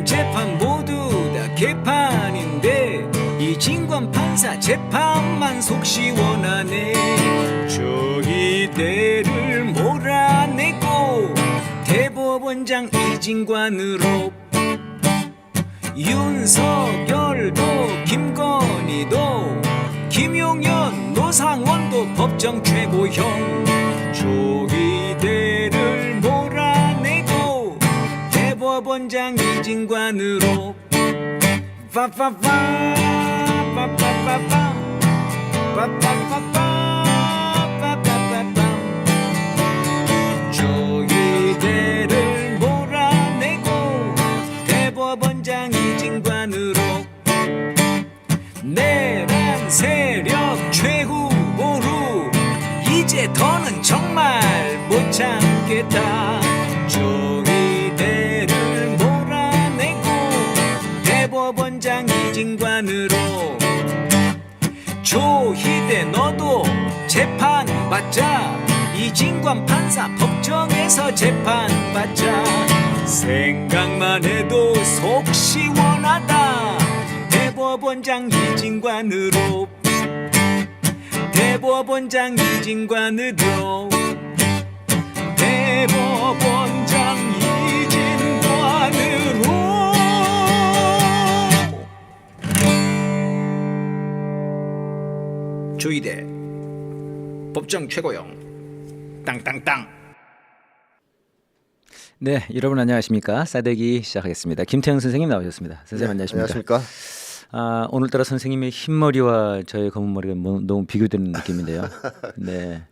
내란 재판 모두 다 개판인데 이진관 판사 재판만 속 시원하네. 조희대를 몰아내고 대법원장 이진관으로 윤석열도 김건희도 김용현 노상원도 법정 최고형. 조희대를 몰아내고 대법원장 이진관으로 빠빠빠 빠빠빠빠 빠빠빠빠 빠빠빠빠. 조희대를 몰아내고 대법원장 이진관으로 내란 세력 최후보로 이제 더는 정말 못 참겠다. 조희대를 몰아내고 대법원장 이진관으로. 조희대 너도 재판 받자. 이진관 판사 법정에서 재판 받자. 생각만 해도 속 시원하다. 대법원장 이진관으로. 대법원장 이진관으로. 대법원장 이진관으로. 조희대 법정 최고형 땅땅땅. 네, 여러분 안녕하십니까? 싸대기 시작하겠습니다. 김태형 선생님 나오셨습니다. 선생님 네, 안녕하십니까? 안녕하십니까? 오늘따라 선생님의 흰머리와 저의 검은 머리가 너무 비교되는 느낌인데요. 네.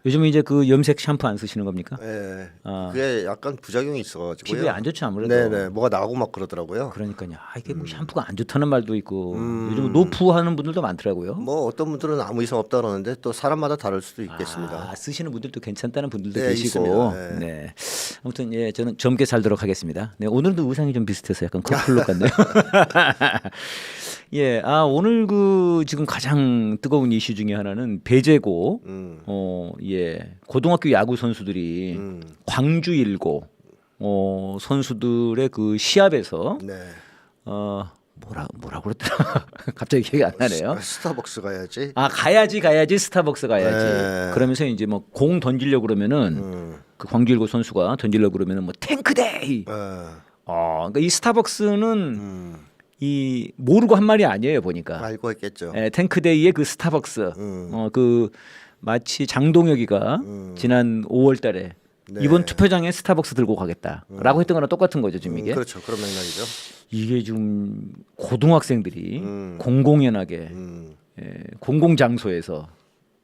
요즘은 이제 그 염색 샴푸 안 쓰시는 겁니까? 네. 그게 약간 부작용이 있어가지고요. 피부에 안 좋죠 아무래도. 네네. 뭐가 나고 막 그러더라고요. 그러니까요. 이게 뭐 샴푸가 안 좋다는 말도 있고 요즘 노푸하는 분들도 많더라고요. 뭐 어떤 분들은 아무 이상 없다 그러는데 또 사람마다 다를 수도 있겠습니다. 쓰시는 분들도 괜찮다는 분들도 네, 계시고. 있습니다. 네. 아무튼 예, 저는 젊게 살도록 하겠습니다. 네, 오늘도 의상이 좀 비슷해서 약간 커플룩 같네요. 예, 오늘 그 지금 가장 뜨거운 이슈 중에 하나는 배제고, 예, 고등학교 야구 선수들이 광주 일고 선수들의 그 시합에서 네. 뭐라 그랬더라. 갑자기 기억이 안 나네요. 스타벅스 가야지. 가야지 스타벅스 가야지. 네. 그러면서 이제 뭐 공 던지려고 그러면은 그 광주 일고 선수가 던지려고 그러면은 뭐 탱크데이. 그러니까 이 스타벅스는 이 모르고 한 말이 아니에요 보니까. 알고 했겠죠. 예, 탱크데이의 그 스타벅스. 그 마치 장동혁이가 지난 5월달에 네. 이번 투표장에 스타벅스 들고 가겠다라고 했던 거랑 똑같은 거죠 지금 이게. 그렇죠. 그런 맥락이죠. 이게 지금 고등학생들이 공공연하게 공공 장소에서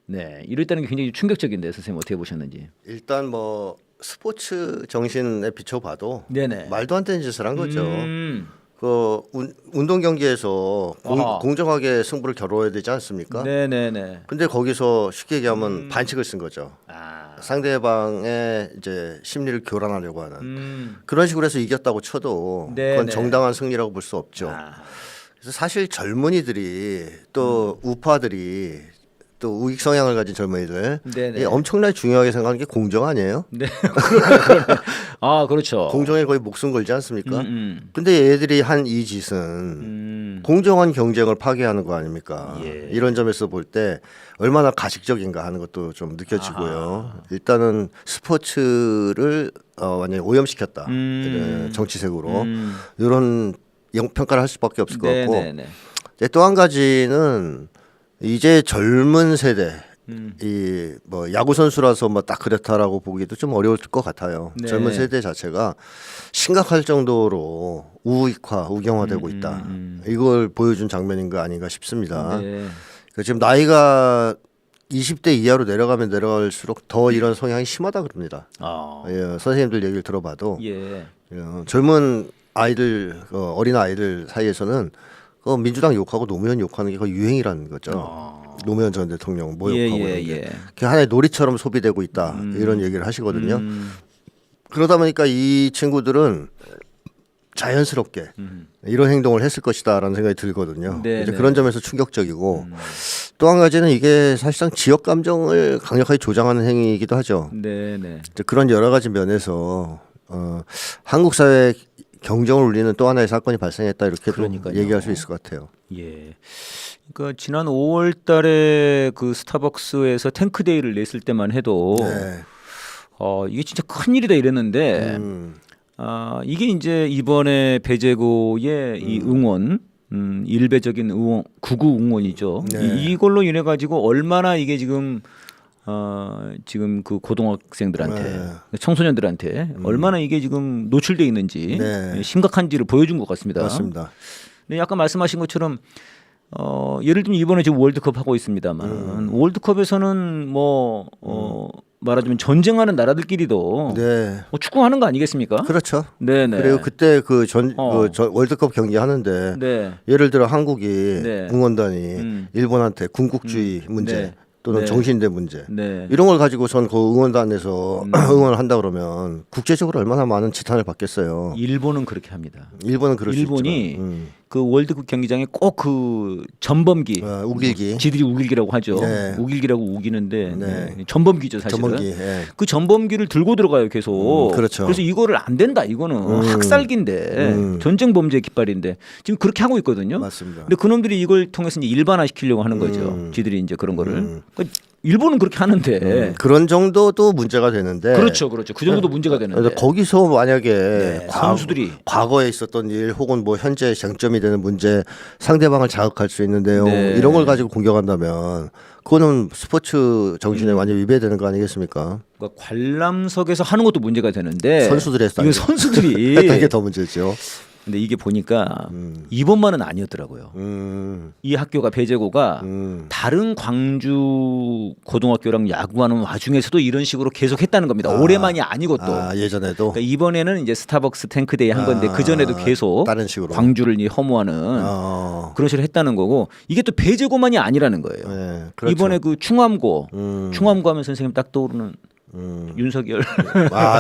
이랬다는 게 굉장히 충격적인데 선생님 어떻게 보셨는지. 일단 뭐 스포츠 정신에 비춰봐도 네네. 말도 안 되는 짓을 한 거죠. 그 운동 경기에서 공정하게 승부를 겨뤄야 되지 않습니까? 네네네. 근데 거기서 쉽게 얘기하면 반칙을 쓴 거죠. 상대방의 이제 심리를 교란하려고 하는 그런 식으로 해서 이겼다고 쳐도 그건 정당한 승리라고 볼 수 없죠. 그래서 사실 젊은이들이 또 우파들이 또 우익 성향을 가진 젊은이들 엄청나게 중요하게 생각하는 게 공정 아니에요? 네, 그러네. 그렇죠. 공정에 거의 목숨 걸지 않습니까? 근데 얘들이 한 이 짓은 공정한 경쟁을 파괴하는 거 아닙니까? 이런 점에서 볼 때 얼마나 가식적인가 하는 것도 좀 느껴지고요. 일단은 스포츠를 완전히 오염시켰다. 정치색으로 이런 평가를 할 수밖에 없을 것 같고 또 한 가지는 이제 젊은 세대 이 뭐 야구 선수라서 뭐 딱 그렇다라고 보기도 좀 어려울 것 같아요. 젊은 세대 자체가 심각할 정도로 우익화, 우경화되고 있다. 이걸 보여준 장면인 거 아닌가 싶습니다. 그러니까 지금 나이가 20대 이하로 내려가면 내려갈수록 더 이런 성향이 심하다 그럽니다. 선생님들 얘기를 들어봐도 젊은 아이들, 어린 아이들 사이에서는 민주당 욕하고 노무현 욕하는 게 거의 유행이라는 거죠. 노무현 전 대통령 모욕하고 그게 하나의 놀이처럼 소비되고 있다 이런 얘기를 하시거든요. 그러다 보니까 이 친구들은 자연스럽게 이런 행동을 했을 것이다라는 생각이 들거든요. 이제 그런 점에서 충격적이고 또 한 가지는 이게 사실상 지역 감정을 강력하게 조장하는 행위이기도 하죠. 이제 그런 여러 가지 면에서 한국 사회 경쟁을 울리는 또 하나의 사건이 발생했다 이렇게 그러니까요. 얘기할 수 있을 것 같아요. 예. 그러니까 지난 5월달에 그 스타벅스에서 탱크데이를 냈을 때만 해도 네. 이게 진짜 큰 일이다 이랬는데 이게 이제 이번에 배제고의 이 응원. 일배적인 응원, 극우 응원이죠. 네. 이걸로 인해 가지고 얼마나 이게 지금 그 고등학생들한테 청소년들한테 얼마나 이게 지금 노출돼 있는지 네. 심각한지를 보여준 것 같습니다. 맞습니다. 근데 아까 말씀하신 것처럼 예를 들면 이번에 지금 월드컵 하고 있습니다만 월드컵에서는 말하자면 전쟁하는 나라들끼리도 네. 축구하는 거 아니겠습니까? 그렇죠. 네네. 그리고 그때 그 월드컵 경기 하는데 네. 예를 들어 한국이 네. 응원단이 일본한테 군국주의 문제 네. 또는 네. 정신대 문제 네. 이런 걸 가지고 전 그 응원단에서 응원을 한다 그러면 국제적으로 얼마나 많은 지탄을 받겠어요. 일본은 그렇게 합니다. 일본은 그럴 수 일본이 있지만, 그 월드컵 경기장에 꼭 그 전범기, 우길기, 지들이 우길기라고 하죠. 네. 우길기라고 우기는데 네. 전범기죠 사실은. 전범기, 예. 그 전범기를 들고 들어가요 계속. 그렇죠. 그래서 이거를 안 된다. 이거는 학살기인데 전쟁 범죄 깃발인데 지금 그렇게 하고 있거든요. 맞습니다. 근데 그놈들이 이걸 통해서 이제 일반화시키려고 하는 거죠. 지들이 이제 그런 거를. 그러니까 일본은 그렇게 하는데. 그런 정도도 문제가 되는데. 그렇죠. 그 정도도 문제가 되는데. 거기서 만약에 선수들이 과거에 있었던 일 혹은 뭐 현재 쟁점이 되는 문제 상대방을 자극할 수 있는 내용 이런 걸 가지고 공격한다면 그거는 스포츠 정신에 완전 위배되는 거 아니겠습니까? 그러니까 관람석에서 하는 것도 문제가 되는데 선수들이 했다. 이거 선수들이 했던 게 더 문제죠. 근데 이게 보니까 이번만은 아니었더라고요. 이 학교가 배제고가 다른 광주 고등학교랑 야구하는 와중에서도 이런 식으로 계속 했다는 겁니다. 올해만이 아니고 또. 예전에도. 그러니까 이번에는 이제 스타벅스 탱크데이 한 건데 그 전에도 계속 다른 식으로 광주를 허무하는 그런 식으로 했다는 거고 이게 또 배제고만이 아니라는 거예요. 네, 그렇죠. 이번에 그 충암고 하면 선생님 딱 떠오르는 윤석열.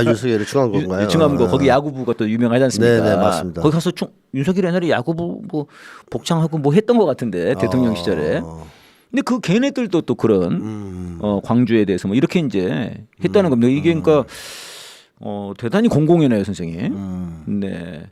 윤석열이 중요한 건가요? 중암고 거기 야구부가 또 유명하지 않습니까? 네, 맞습니다. 거기 가서 윤석열 옛날에 야구부 뭐 복장하고 뭐 했던 것 같은데 대통령 시절에. 근데 그 걔네들도 또 그런 광주에 대해서 뭐 이렇게 이제 했다는 겁니다. 이게 그러니까 대단히 공공연해요, 선생님. 네.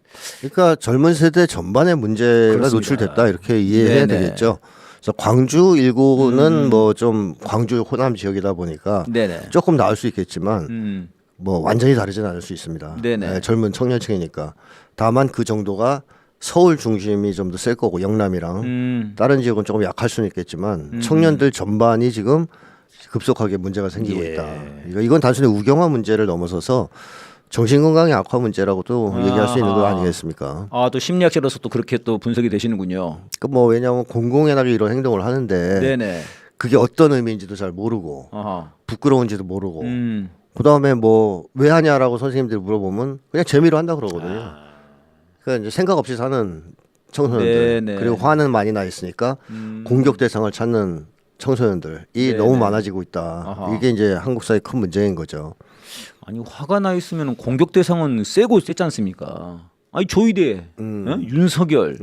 그러니까 젊은 세대 전반의 문제가 그렇습니다. 노출됐다 이렇게 이해해야 네네. 되겠죠. 그래서 광주 일구는 뭐 좀 광주 호남 지역이다 보니까 네네. 조금 나을 수 있겠지만 뭐 완전히 다르지는 않을 수 있습니다. 네네. 네, 젊은 청년층이니까. 다만 그 정도가 서울 중심이 좀 더 셀 거고 영남이랑 다른 지역은 조금 약할 수는 있겠지만 청년들 전반이 지금 급속하게 문제가 생기고 있다. 이건 단순히 우경화 문제를 넘어서서 정신건강의 악화 문제라고도 얘기할 수 있는 거 아니겠습니까? 또 심리학자로서 또 그렇게 또 분석이 되시는군요. 뭐 왜냐하면 공공연하게 이런 행동을 하는데 네네. 그게 어떤 의미인지도 잘 모르고 부끄러운지도 모르고 그다음에 뭐 왜 하냐라고 선생님들이 물어보면 그냥 재미로 한다 그러거든요. 그러니까 이제 생각 없이 사는 청소년들 네네. 그리고 화는 많이 나 있으니까 공격 대상을 찾는 청소년들이 너무 많아지고 있다. 이게 이제 한국 사회 큰 문제인 거죠. 아니 화가 나 있으면 공격 대상은 세지 않습니까? 아니 조이대, 윤석열,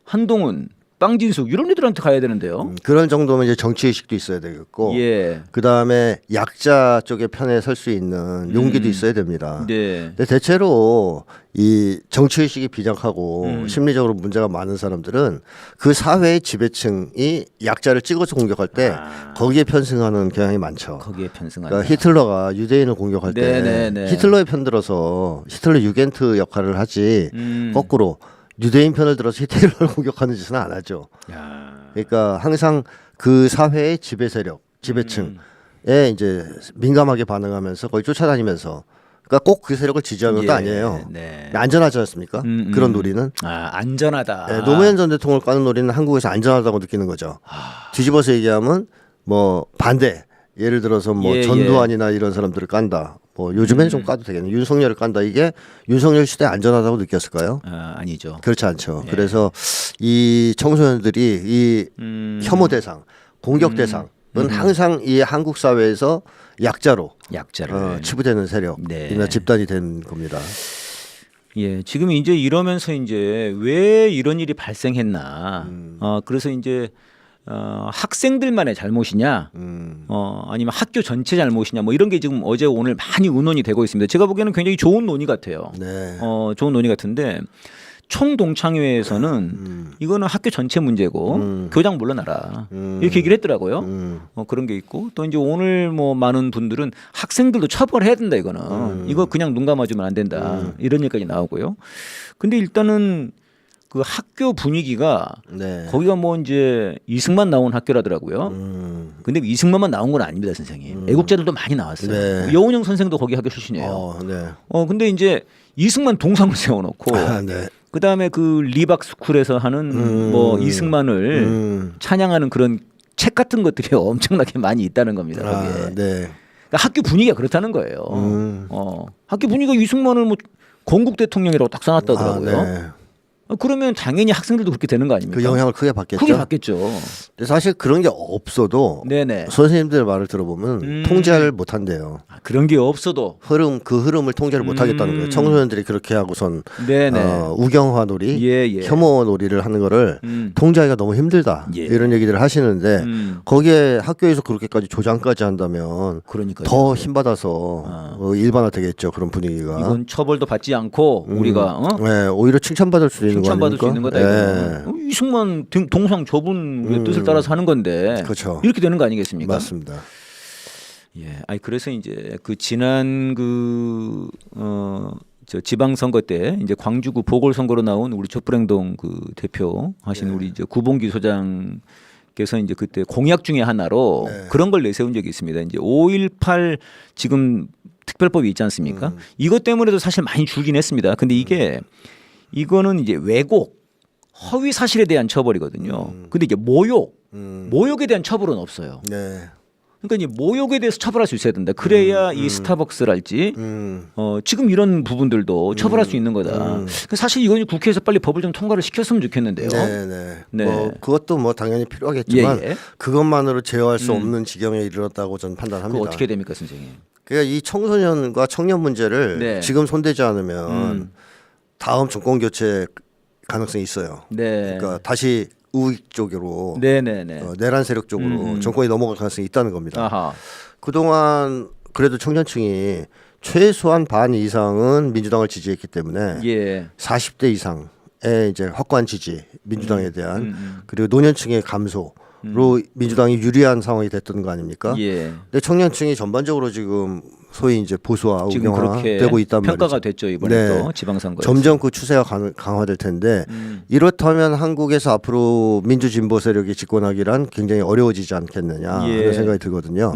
한동훈, 빵진숙 이런 애들한테 가야 되는데요. 그런 정도면 이제 정치 의식도 있어야 되겠고, 예. 그 다음에 약자 쪽의 편에 설 수 있는 용기도 있어야 됩니다. 네. 근데 대체로 이 정치 의식이 비약하고 심리적으로 문제가 많은 사람들은 그 사회의 지배층이 약자를 찍어서 공격할 때 거기에 편승하는 경향이 많죠. 거기에 편승하는. 그러니까 히틀러가 유대인을 공격할 때 히틀러의 편 들어서 히틀러 유겐트 역할을 하지 거꾸로. 유대인 편을 들어서 히틀러를 공격하는 짓은 안 하죠. 그러니까 항상 그 사회의 지배 세력, 지배층에 이제 민감하게 반응하면서 거의 쫓아다니면서 그러니까 꼭 그 세력을 지지하는 것도 아니에요. 네. 안전하지 않습니까? 그런 놀이는. 안전하다. 네, 노무현 전 대통령을 까는 놀이는 한국에서 안전하다고 느끼는 거죠. 뒤집어서 얘기하면 뭐 반대. 예를 들어서 뭐 전두환이나 이런 사람들을 깐다. 뭐 요즘에는 좀 까도 되겠네. 윤석열을 깐다. 이게 윤석열 시대 안전하다고 느꼈을까요? 아니죠. 그렇지 않죠. 그래서 이 청소년들이 이 혐오 대상, 공격 대상은 항상 이 한국 사회에서 약자로 치부되는 세력이나 집단이 된 겁니다. 예, 지금 이제 이러면서 이제 왜 이런 일이 발생했나. 그래서 이제 학생들만의 잘못이냐, 아니면 학교 전체 잘못이냐, 뭐 이런 게 지금 어제 오늘 많이 의논이 되고 있습니다. 제가 보기에는 굉장히 좋은 논의 같아요. 네. 좋은 논의 같은데 총동창회에서는 이거는 학교 전체 문제고 교장 물러나라 이렇게 얘기를 했더라고요. 그런 게 있고 또 이제 오늘 뭐 많은 분들은 학생들도 처벌해야 된다 이거는 이거 그냥 눈 감아주면 안 된다 이런 얘기까지 나오고요. 근데 일단은 그 학교 분위기가 네. 거기가 뭐 이제 이승만 나온 학교라더라고요. 근데 이승만만 나온 건 아닙니다, 선생님. 애국자들도 많이 나왔어요. 네. 여운형 선생도 거기 학교 출신이에요. 네. 근데 이제 이승만 동상을 세워놓고 네. 그 다음에 그 리박 스쿨에서 하는 뭐 이승만을 찬양하는 그런 책 같은 것들이 엄청나게 많이 있다는 겁니다. 거기에. 네. 그러니까 학교 분위기가 그렇다는 거예요. 학교 분위기가 이승만을 뭐 건국 대통령이라고 딱 써놨다더라고요. 네. 그러면 당연히 학생들도 그렇게 되는 거 아닙니까? 그 영향을 크게 받겠죠. 크게 받겠죠. 근데 사실 그런 게 없어도 네네. 선생님들 말을 들어보면 통제를 못 한대요. 그런 게 없어도 그 흐름을 통제를 못 하겠다는 거예요. 청소년들이 그렇게 하고선 네네. 우경화 놀이, 예. 혐오 놀이를 하는 거를 통제하기가 너무 힘들다. 예. 이런 얘기들을 하시는데 거기에 학교에서 그렇게까지 조장까지 한다면 그러니까요. 더 힘받아서 일반화 되겠죠. 그런 분위기가. 이건 처벌도 받지 않고 우리가 네, 오히려 칭찬받을 수 있는 거 칭찬받을 수 아닙니까? 있는 거다. 네. 이승만 동상 저분 뜻을 따라서 하는 건데 그렇죠. 이렇게 되는 거 아니겠습니까? 맞습니다. 예, 아니 그래서 이제 그 지난 저 지방선거 때 이제 광주구 보궐선거로 나온 우리 촛불행동 그 대표 하신 우리 이제 구봉기 소장께서 이제 그때 공약 중에 하나로 그런 걸 내세운 적이 있습니다. 이제 5.18 지금 특별법이 있지 않습니까? 이것 때문에도 사실 많이 줄긴 했습니다. 근데 이거는 이제 왜곡, 허위 사실에 대한 처벌이거든요. 근데 이게 모욕에 대한 처벌은 없어요. 네. 그러니까 이제 모욕에 대해서 처벌할 수 있어야 된다. 그래야 이 스타벅스랄지 지금 이런 부분들도 처벌할 수 있는 거다. 사실 이건 국회에서 빨리 법을 좀 통과를 시켰으면 좋겠는데요. 네. 뭐 그것도 뭐 당연히 필요하겠지만 예. 그것만으로 제어할 수 없는 지경에 이르렀다고 저는 판단합니다. 그거 어떻게 됩니까, 선생님? 그러니까 이 청소년과 청년 문제를 네. 지금 손대지 않으면 다음 정권 교체 가능성이 있어요. 네. 그러니까 다시 우익 쪽으로 네네네. 내란 세력 쪽으로 정권이 넘어갈 가능성이 있다는 겁니다. 아하. 그동안 그래도 청년층이 최소한 반 이상은 민주당을 지지했기 때문에 예. 40대 이상의 이제 확고한 지지 민주당에 대한 그리고 노년층의 감소로 민주당이 유리한 상황이 됐던 거 아닙니까? 예. 근데 청년층이 전반적으로 지금 소위 이제 보수화, 지금 그렇게 우경화되고 있단 평가가 말이죠. 됐죠 이번에 또 지방선거에서. 점점 그 추세가 강화될 텐데 이렇다면 한국에서 앞으로 민주진보 세력이 집권하기란 굉장히 어려워지지 않겠느냐 하는 생각이 들거든요.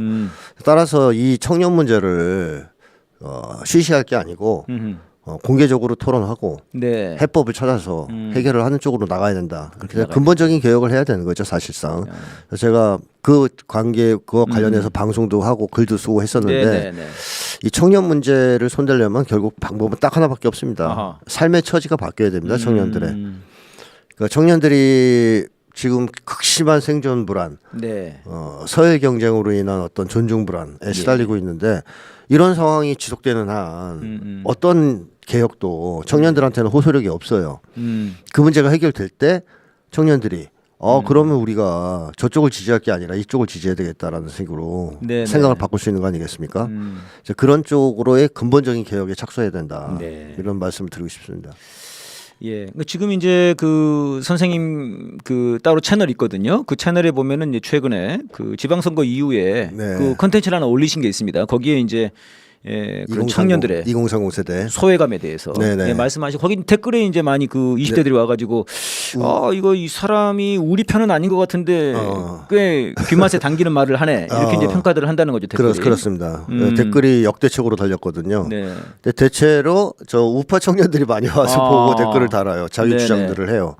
따라서 이 청년 문제를 쉬쉬할 게 아니고 공개적으로 토론하고 네. 해법을 찾아서 해결을 하는 쪽으로 나가야 된다. 그래서 근본적인 개혁을 해야 되는 거죠, 사실상. 그래서 제가 그 그거 관련해서 방송도 하고 글도 쓰고 했었는데 이 청년 문제를 손대려면 결국 방법은 딱 하나밖에 없습니다. 아하. 삶의 처지가 바뀌어야 됩니다, 청년들의. 그러니까 청년들이 지금 극심한 생존 불안, 네. 서열 경쟁으로 인한 어떤 존중 불안에 시달리고 있는데 이런 상황이 지속되는 한 어떤 개혁도 청년들한테는 호소력이 없어요. 그 문제가 해결될 때 청년들이 그러면 우리가 저쪽을 지지할 게 아니라 이쪽을 지지해야 되겠다라는 식으로 네네. 생각을 바꿀 수 있는 거 아니겠습니까? 그래서 그런 쪽으로의 근본적인 개혁에 착수해야 된다. 네. 이런 말씀을 드리고 싶습니다. 예. 지금 이제 그 선생님 그 따로 채널 있거든요. 그 채널에 보면은 이제 최근에 그 지방선거 이후에 네. 그 컨텐츠를 하나 올리신 게 있습니다. 거기에 이제 그런 청년들의 2030 세대 소외감에 대해서 네네. 말씀하시고 거기 댓글에 이제 많이 그 20대들이 와가지고 이거 이 사람이 우리 편은 아닌 것 같은데 꽤 귀맛에 당기는 말을 하네 이렇게 이제 평가들을 한다는 거죠. 댓글이. 그렇습니다. 댓글이 역대적으로 달렸거든요. 네. 근데 대체로 저 우파 청년들이 많이 와서 보고 댓글을 달아요. 자기 네네. 주장들을 해요.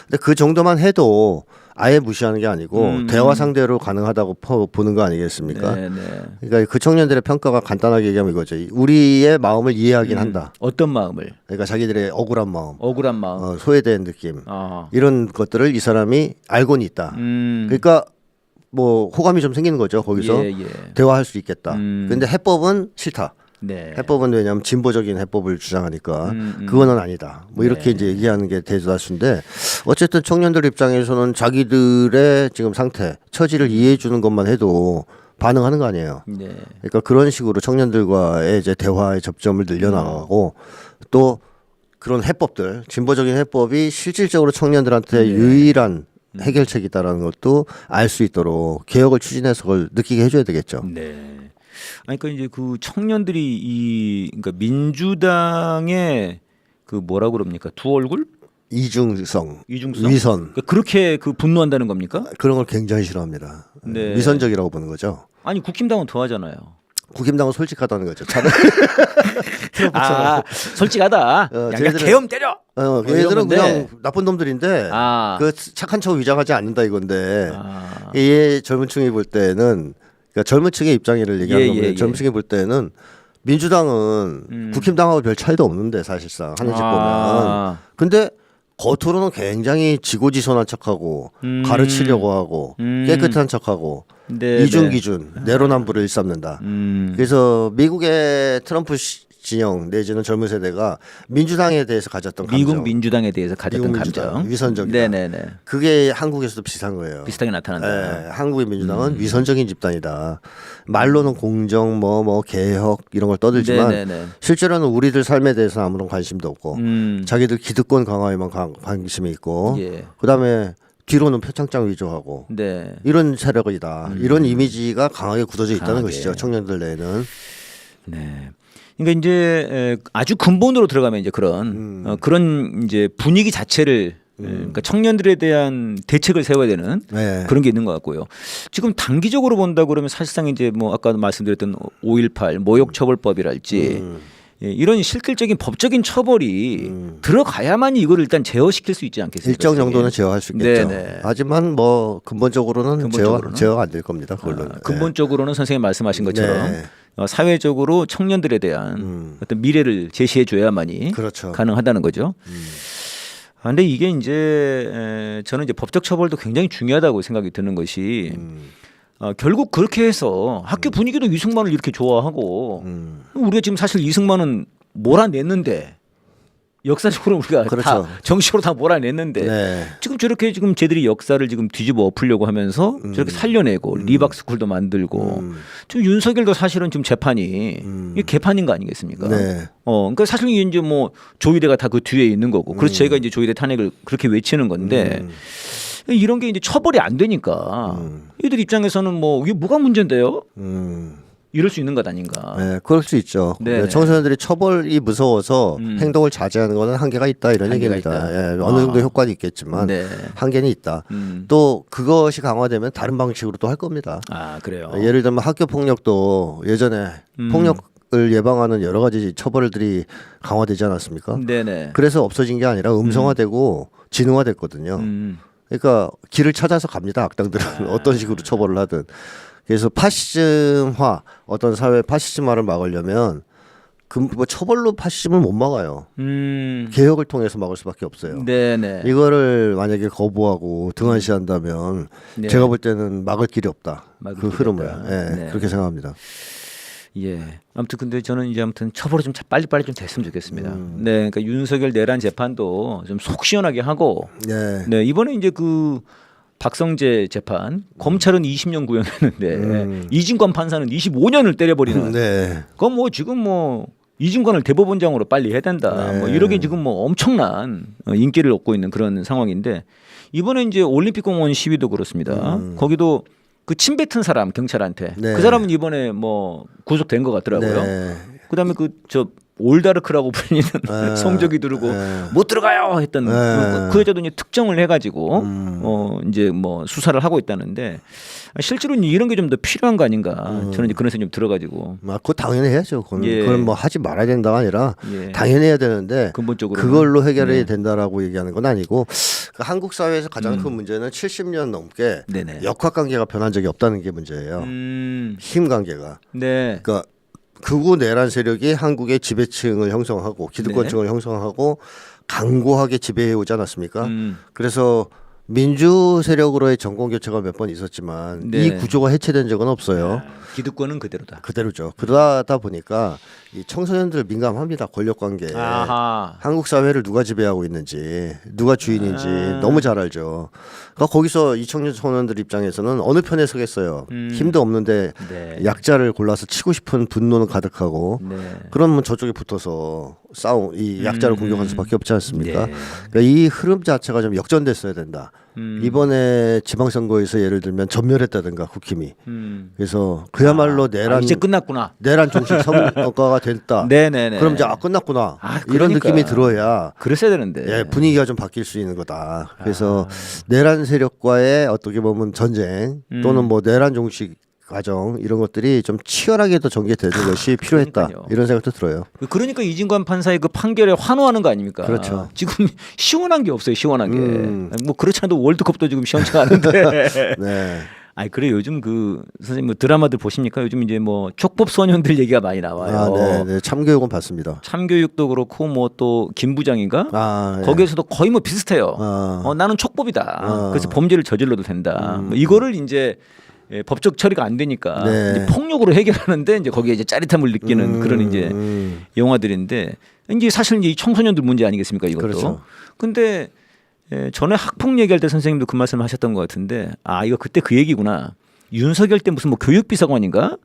근데 그 정도만 해도 아예 무시하는 게 아니고 대화 상대로 가능하다고 보는 거 아니겠습니까? 네네. 그러니까 그 청년들의 평가가 간단하게 얘기하면 이거죠. 우리의 마음을 이해하긴 한다. 어떤 마음을? 그러니까 자기들의 억울한 마음, 억울한 마음. 소외된 느낌 아하. 이런 것들을 이 사람이 알고는 있다. 그러니까 뭐 호감이 좀 생기는 거죠. 거기서 예. 대화할 수 있겠다. 근데 해법은 싫다. 네. 해법은 왜냐하면 진보적인 해법을 주장하니까 그거는 아니다. 뭐 이렇게 네. 이제 얘기하는 게 대다수인데 어쨌든 청년들 입장에서는 자기들의 지금 상태, 처지를 이해해 주는 것만 해도 반응하는 거 아니에요. 네. 그러니까 그런 식으로 청년들과의 이제 대화의 접점을 늘려나가고 또 그런 해법들, 진보적인 해법이 실질적으로 청년들한테 유일한 해결책이다라는 것도 알 수 있도록 개혁을 추진해서 그걸 느끼게 해줘야 되겠죠. 네. 아니 그러니까 이제 그 청년들이 그러니까 민주당의 그 뭐라고 그럽니까? 두 얼굴? 이중성, 이중성? 위선 그러니까 그렇게 그 분노한다는 겁니까? 그런 걸 굉장히 싫어합니다. 네. 위선적이라고 보는 거죠. 아니 국힘당은 더 하잖아요. 국힘당은 솔직하다는 거죠. 차라리 아, 솔직하다. 양가 쟤네들은- 계엄 때려. 얘들은 이런 건데. 그냥 나쁜 놈들인데 아. 그 착한 척 위장하지 않는다 이건데 아. 이 젊은 층이 볼 때는 그러니까 젊은 층의 입장을 얘기하는 예, 거예요. 예, 젊은 예. 층이 볼 때는 민주당은 국힘당하고 별 차이도 없는데 사실상 하는 짓 보면 아. 근데 겉으로는 굉장히 지고지선한 척하고 가르치려고 하고 깨끗한 척하고 네, 이중 네. 기준 내로남불을 일삼는다. 음. 그래서 미국의 트럼프 진영 내지는 젊은 세대가 민주당에 대해서 가졌던 감정, 미국 민주당에 대해서 가졌던 미국 민주당, 감정. 위선적이다. 네네네. 그게 한국에서도 비슷한 거예요. 비슷하게 나타난다. 예, 한국의 민주당은 위선적인 집단이다. 말로는 공정, 뭐 개혁 이런 걸 떠들지만 네네네. 실제로는 우리들 삶에 대해서 아무런 관심도 없고 자기들 기득권 강화에만 관심이 있고 예. 그다음에 뒤로는 표창장 위조하고 네. 이런 세력이다. 이런 이미지가 강하게 굳어져 있다는 강하게. 것이죠. 청년들 내에는. 네. 그러니까 이제 아주 근본으로 들어가면 이제 그런 그런 이제 분위기 자체를 그러니까 청년들에 대한 대책을 세워야 되는 네. 그런 게 있는 것 같고요. 지금 단기적으로 본다 그러면 사실상 이제 뭐 아까 말씀드렸던 5.18 모욕처벌법이랄지 예, 이런 실질적인 법적인 처벌이 들어가야만이 이거를 일단 제어시킬 수 있지 않겠습니까? 일정 정도는 제어할 수 있겠죠. 네네. 하지만 뭐 근본적으로는 근본적으로는? 제어가 안 될 겁니다. 그걸로는. 근본적으로는 선생님 말씀하신 것처럼 네. 사회적으로 청년들에 대한 어떤 미래를 제시해 줘야만이 그렇죠. 가능하다는 거죠. 아, 근데 이게 이제 저는 이제 법적 처벌도 굉장히 중요하다고 생각이 드는 것이 결국 그렇게 해서 학교 분위기도 이승만을 이렇게 좋아하고 우리가 지금 사실 이승만은 몰아냈는데 역사적으로 우리가 그렇죠. 다 정식으로 다 몰아냈는데 네. 지금 저렇게 지금 쟤들이 역사를 지금 뒤집어 엎으려고 하면서 저렇게 살려내고 리박스쿨도 만들고 지금 윤석열도 사실은 지금 재판이 이게 개판인 거 아니겠습니까? 네. 그러니까 사실 이제 뭐 조희대가 다 그 뒤에 있는 거고 그래서 저희가 이제 조희대 탄핵을 그렇게 외치는 건데 이런 게 이제 처벌이 안 되니까 이들 입장에서는 뭐 이게 뭐가 문제인데요? 이럴 수 있는 것 아닌가? 네, 그럴 수 있죠. 네네. 청소년들이 처벌이 무서워서 행동을 자제하는 것은 한계가 있다 이런 한계가 얘기입니다. 있다. 예, 어느 정도 효과는 있겠지만 네. 한계는 있다. 또 그것이 강화되면 다른 방식으로 또 할 겁니다. 아 그래요. 예를 들면 학교 폭력도 예전에 폭력을 예방하는 여러 가지 처벌들이 강화되지 않았습니까? 네네. 그래서 없어진 게 아니라 음성화되고 진흥화됐거든요. 그러니까 길을 찾아서 갑니다. 악당들은 어떤 식으로 처벌을 하든. 그래서 파시즘화 어떤 사회 파시즘화를 막으려면 뭐 처벌로 파시즘을 못 막아요. 개혁을 통해서 막을 수밖에 없어요. 네네. 이거를 만약에 거부하고 등한시한다면 네. 제가 볼 때는 막을 길이 없다. 막을 그 길이 흐름을 없다. 예, 네. 그렇게 생각합니다. 예. 아무튼 근데 저는 이제 아무튼 처벌이 좀 빨리빨리 좀 됐으면 좋겠습니다. 네. 그러니까 윤석열 내란 재판도 좀 속 시원하게 하고 네. 네. 이번에 이제 그 박성재 재판 검찰은 20년 구형했는데 이진관 판사는 25년을 때려버리는 네. 그건 뭐 지금 뭐 이진관을 대법원장으로 빨리 해야 된다. 네. 뭐 이렇게 지금 뭐 엄청난 인기를 얻고 있는 그런 상황인데 이번에 이제 올림픽공원 시위도 그렇습니다. 거기도 그 침뱉은 사람 경찰한테 네. 그 사람은 이번에 뭐 구속된 것 같더라고요. 네. 그다음에 그 저 올다르크라고 불리는 성적이 두르고 못 들어가요 했던 그 여자도 이제 특정을 해가지고 이제 뭐 수사를 하고 있다는데 실제로는 이런 게 좀 더 필요한 거 아닌가 저는 이제 그런 생각이 좀 들어가지고 그거 당연히 해야죠. 그건, 예. 그걸 뭐 하지 말아야 된다가 아니라 예. 당연히 해야 되는데 근본적으로 그걸로 해결이 된다라고 얘기하는 건 아니고 그 한국 사회에서 가장 큰 문제는 70년 넘게 네네. 역학관계가 변한 적이 없다는 게 문제예요. 힘 관계가. 네. 그러니까 극우 내란 세력이 한국의 지배층을 형성하고 기득권층을 형성하고 강고하게 지배해 오지 않았습니까? 그래서 민주 세력으로의 정권 교체가 몇 번 있었지만 네. 이 구조가 해체된 적은 없어요. 기득권은 그대로다. 그대로죠. 그러다 보니까 이 청소년들 민감합니다. 권력 관계에. 아하. 한국 사회를 누가 지배하고 있는지, 누가 주인인지 너무 잘 알죠. 그러니까 거기서 이 청소년들 입장에서는 어느 편에 서겠어요. 힘도 없는데 네. 약자를 골라서 치고 싶은 분노는 가득하고 네. 그러면 저쪽에 붙어서 이 약자를 공격할 수밖에 없지 않습니까? 네. 그러니까 이 흐름 자체가 좀 역전됐어야 된다. 이번에 지방선거에서 예를 들면 전멸했다든가 국힘이 그래서 그야말로 이제 끝났구나. 내란 종식 선거가 됐다. 네네네. 그럼 이제 끝났구나. 이런 그러니까. 느낌이 들어야 그랬어야 되는데. 예, 분위기가 좀 바뀔 수 있는 거다. 그래서 내란 세력과의 어떻게 보면 전쟁 또는 뭐 내란 종식 과정 이런 것들이 좀 치열하게 더 전개되는 것이 필요했다. 그러니까요. 이런 생각도 들어요. 그러니까 이진관 판사의 그 판결에 환호하는 거 아닙니까? 그렇죠. 지금 시원한 게 없어요. 시원한 게. 뭐 그렇지 않아도 월드컵도 지금 시원치 않은데. 네. 아니 그래 요즘 그 선생님 뭐 드라마들 보십니까? 요즘 이제 뭐 촉법 소년들 얘기가 많이 나와요. 네. 참교육은 봤습니다. 참교육도 그렇고 뭐 또 김 부장인가? 네. 거기에서도 거의 뭐 비슷해요. 나는 촉법이다. 그래서 범죄를 저질러도 된다. 뭐 이거를 이제 법적 처리가 안 되니까 네. 이제 폭력으로 해결하는데 이제 거기에 이제 짜릿함을 느끼는 그런 이제 영화들인데 이제 사실 이제 이 청소년들 문제 아니겠습니까 이것도. 그렇죠. 근데 전에 학폭 얘기할 때 선생님도 그 말씀을 하셨던 것 같은데 이거 그때 그 얘기구나. 윤석열 때 무슨 뭐 교육비서관인가?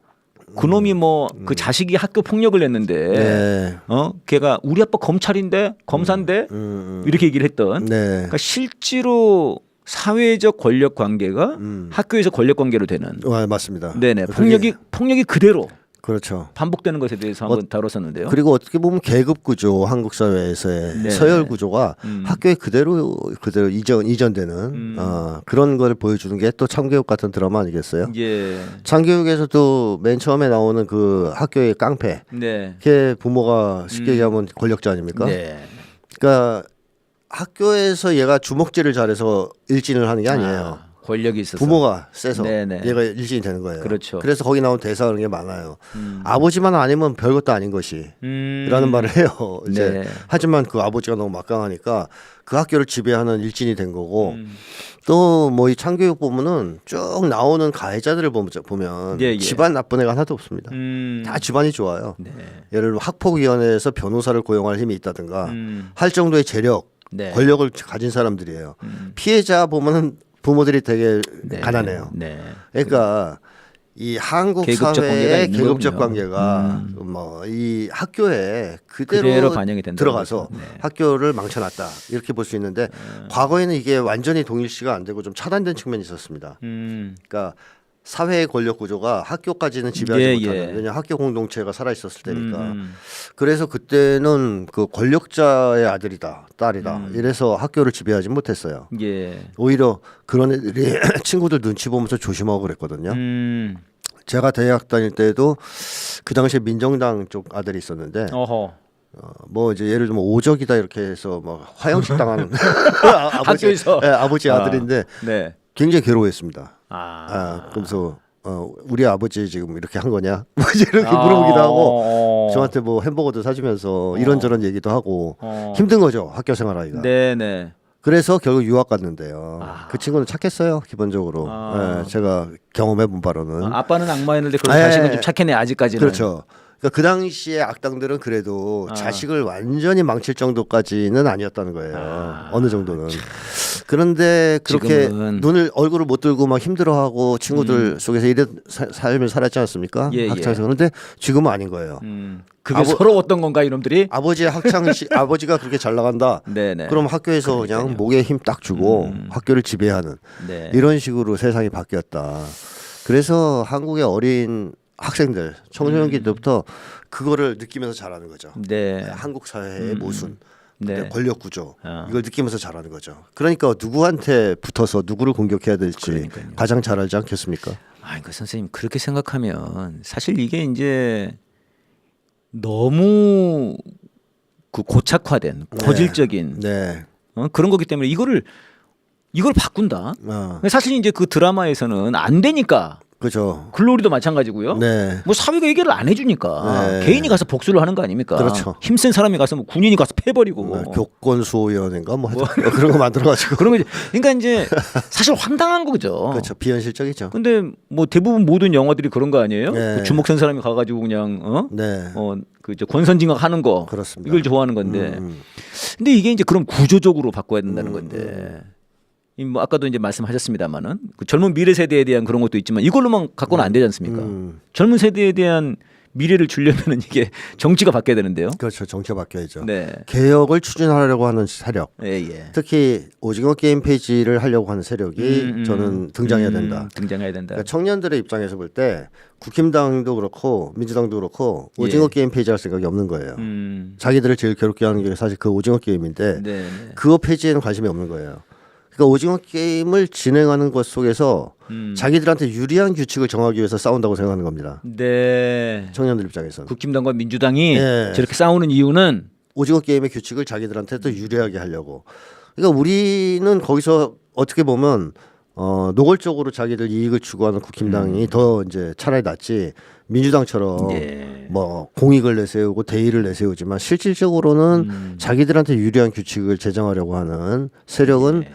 그놈이 뭐 그 자식이 학교 폭력을 냈는데 네. 걔가 우리 아빠 검찰인데 검사인데 이렇게 얘기를 했던. 네. 그러니까 실제로 사회적 권력 관계가 학교에서 권력 관계로 되는. 맞습니다. 네네. 폭력이 그대로 그렇죠. 반복되는 것에 대해서 한번 다뤘었는데요. 그리고 어떻게 보면 계급 구조 한국 사회에서의 네. 서열 구조가 학교에 그대로 이전되는 그런 걸 보여주는 게 또 참교육 같은 드라마 아니겠어요? 예. 참교육에서도 맨 처음에 나오는 그 학교의 깡패, 네. 걔 부모가 쉽게 얘기하면 권력자 아닙니까? 네. 그러니까 학교에서 얘가 주먹질을 잘해서 일진을 하는 게 아니에요. 권력이 있어서. 부모가 세서 네네. 얘가 일진이 되는 거예요. 그렇죠. 그래서 거기 나온 대사 그런 게 많아요. 아버지만 아니면 별것도 아닌 것이 라는 말을 해요. 이제 네. 하지만 그 아버지가 너무 막강하니까 그 학교를 지배하는 일진이 된 거고 또 뭐 이 참교육 보면은 쭉 나오는 가해자들을 보면 예. 집안 나쁜 애가 하나도 없습니다. 다 집안이 좋아요. 네. 예를 들어 학폭위원회에서 변호사를 고용할 힘이 있다든가 할 정도의 재력, 네. 권력을 가진 사람들이에요. 피해자 보면은 부모들이 되게 네. 가난해요. 네. 그러니까 이 한국 계급적 관계가 사회의 있는 계급적 거군요. 관계가 뭐 이 학교에 그대로 그대로 반영이 된다는 들어가서 거죠. 네. 학교를 망쳐놨다 이렇게 볼 수 있는데 과거에는 이게 완전히 동일시가 안 되고 좀 차단된 측면이 있었습니다. 그러니까 사회의 권력 구조가 학교까지는 지배하지 예, 못하는 예. 왜냐 학교 공동체가 살아 있었을 때니까 그래서 그때는 그 권력자의 아들이다 딸이다 이래서 학교를 지배하지 못했어요. 예. 오히려 그런 애들이 친구들 눈치 보면서 조심하고 그랬거든요. 제가 대학 다닐 때도 그 당시에 민정당 쪽 아들이 있었는데 어허. 뭐 이제 예를 들면 오적이다 이렇게 해서 뭐 화형식 당하는 학교에서? 아버지 아들인데 네. 굉장히 괴로워했습니다. 아. 그러면서 우리 아버지 지금 이렇게 한 거냐? 뭐 이렇게 물어보기도 하고 저한테 뭐 햄버거도 사주면서 이런저런 얘기도 하고 힘든 거죠 학교 생활하기가. 네네. 그래서 결국 유학 갔는데요. 그 친구는 착했어요 기본적으로. 예, 제가 경험해본 바로는. 아빠는 악마였는데 그 아, 자식은 예. 좀 착해네 아직까지는. 그렇죠. 그러니까 그 당시에 악당들은 그래도 자식을 완전히 망칠 정도까지는 아니었다는 거예요. 어느 정도는. 그런데 그렇게 지금은. 얼굴을 못 들고 막 힘들어하고 친구들 속에서 이런 삶을 살았지 않습니까? 예, 학창에서. 그런데 지금은 아닌 거예요. 그게 서러웠던 건가 이놈들이? 아버지의 아버지가 그렇게 잘 나간다. 네네. 그럼 학교에서 그냥 목에 힘 딱 주고 학교를 지배하는 네. 이런 식으로 세상이 바뀌었다. 그래서 한국의 어린 학생들 청소년기 때부터 그거를 느끼면서 자라는 거죠. 네. 한국 사회의 모순, 네. 권력 구조 이걸 느끼면서 자라는 거죠. 그러니까 누구한테 붙어서 누구를 공격해야 될지 그러니까요. 가장 잘 알지 않겠습니까? 그 선생님 그렇게 생각하면 사실 이게 이제 너무 그 고착화된 고질적인 네. 그런 거기 때문에 이걸 바꾼다. 사실 이제 그 드라마에서는 안 되니까. 그렇죠. 글로리도 마찬가지고요. 네. 뭐 사회가 해결을 안 해주니까 네. 개인이 가서 복수를 하는 거 아닙니까? 그렇죠. 힘센 사람이 가서 뭐 군인이 가서 패버리고 교권수호위원회인가 뭐 그런 거 만들어가지고 그런 거지. 그러니까 이제 사실 황당한 거죠. 그렇죠. 비현실적이죠. 근데 뭐 대부분 모든 영화들이 그런 거 아니에요? 네. 그 주먹 센 사람이 가가지고 그냥 네. 그저 권선징악 하는 거 그렇습니다. 이걸 좋아하는 건데 근데 이게 이제 그럼 구조적으로 바꿔야 된다는 건데 이 뭐 아까도 이제 말씀하셨습니다만은 그 젊은 미래 세대에 대한 그런 것도 있지만 이걸로만 갖고는 안 되지 않습니까? 젊은 세대에 대한 미래를 주려면은 이게 정치가 바뀌어야 되는데요. 그렇죠. 정치가 바뀌어야죠. 네. 개혁을 추진하려고 하는 세력, 예. 특히 오징어 게임 폐지를 하려고 하는 세력이 저는 등장해야 된다. 등장해야 된다. 그러니까 청년들의 입장에서 볼 때 국힘당도 그렇고 민주당도 그렇고 오징어 게임 폐지할 생각이 없는 거예요. 자기들을 제일 괴롭게 하는 게 사실 그 오징어 게임인데 그거 폐지에는 관심이 없는 거예요. 그러니까 오징어 게임을 진행하는 것 속에서 자기들한테 유리한 규칙을 정하기 위해서 싸운다고 생각하는 겁니다. 네. 청년들 입장에서는. 국힘당과 민주당이 네. 저렇게 싸우는 이유는 오징어 게임의 규칙을 자기들한테 더 유리하게 하려고. 그러니까 우리는 거기서 어떻게 보면 노골적으로 자기들 이익을 추구하는 국힘당이 더 이제 차라리 낫지. 민주당처럼 뭐 공익을 내세우고 대의를 내세우지만 실질적으로는 자기들한테 유리한 규칙을 제정하려고 하는 세력은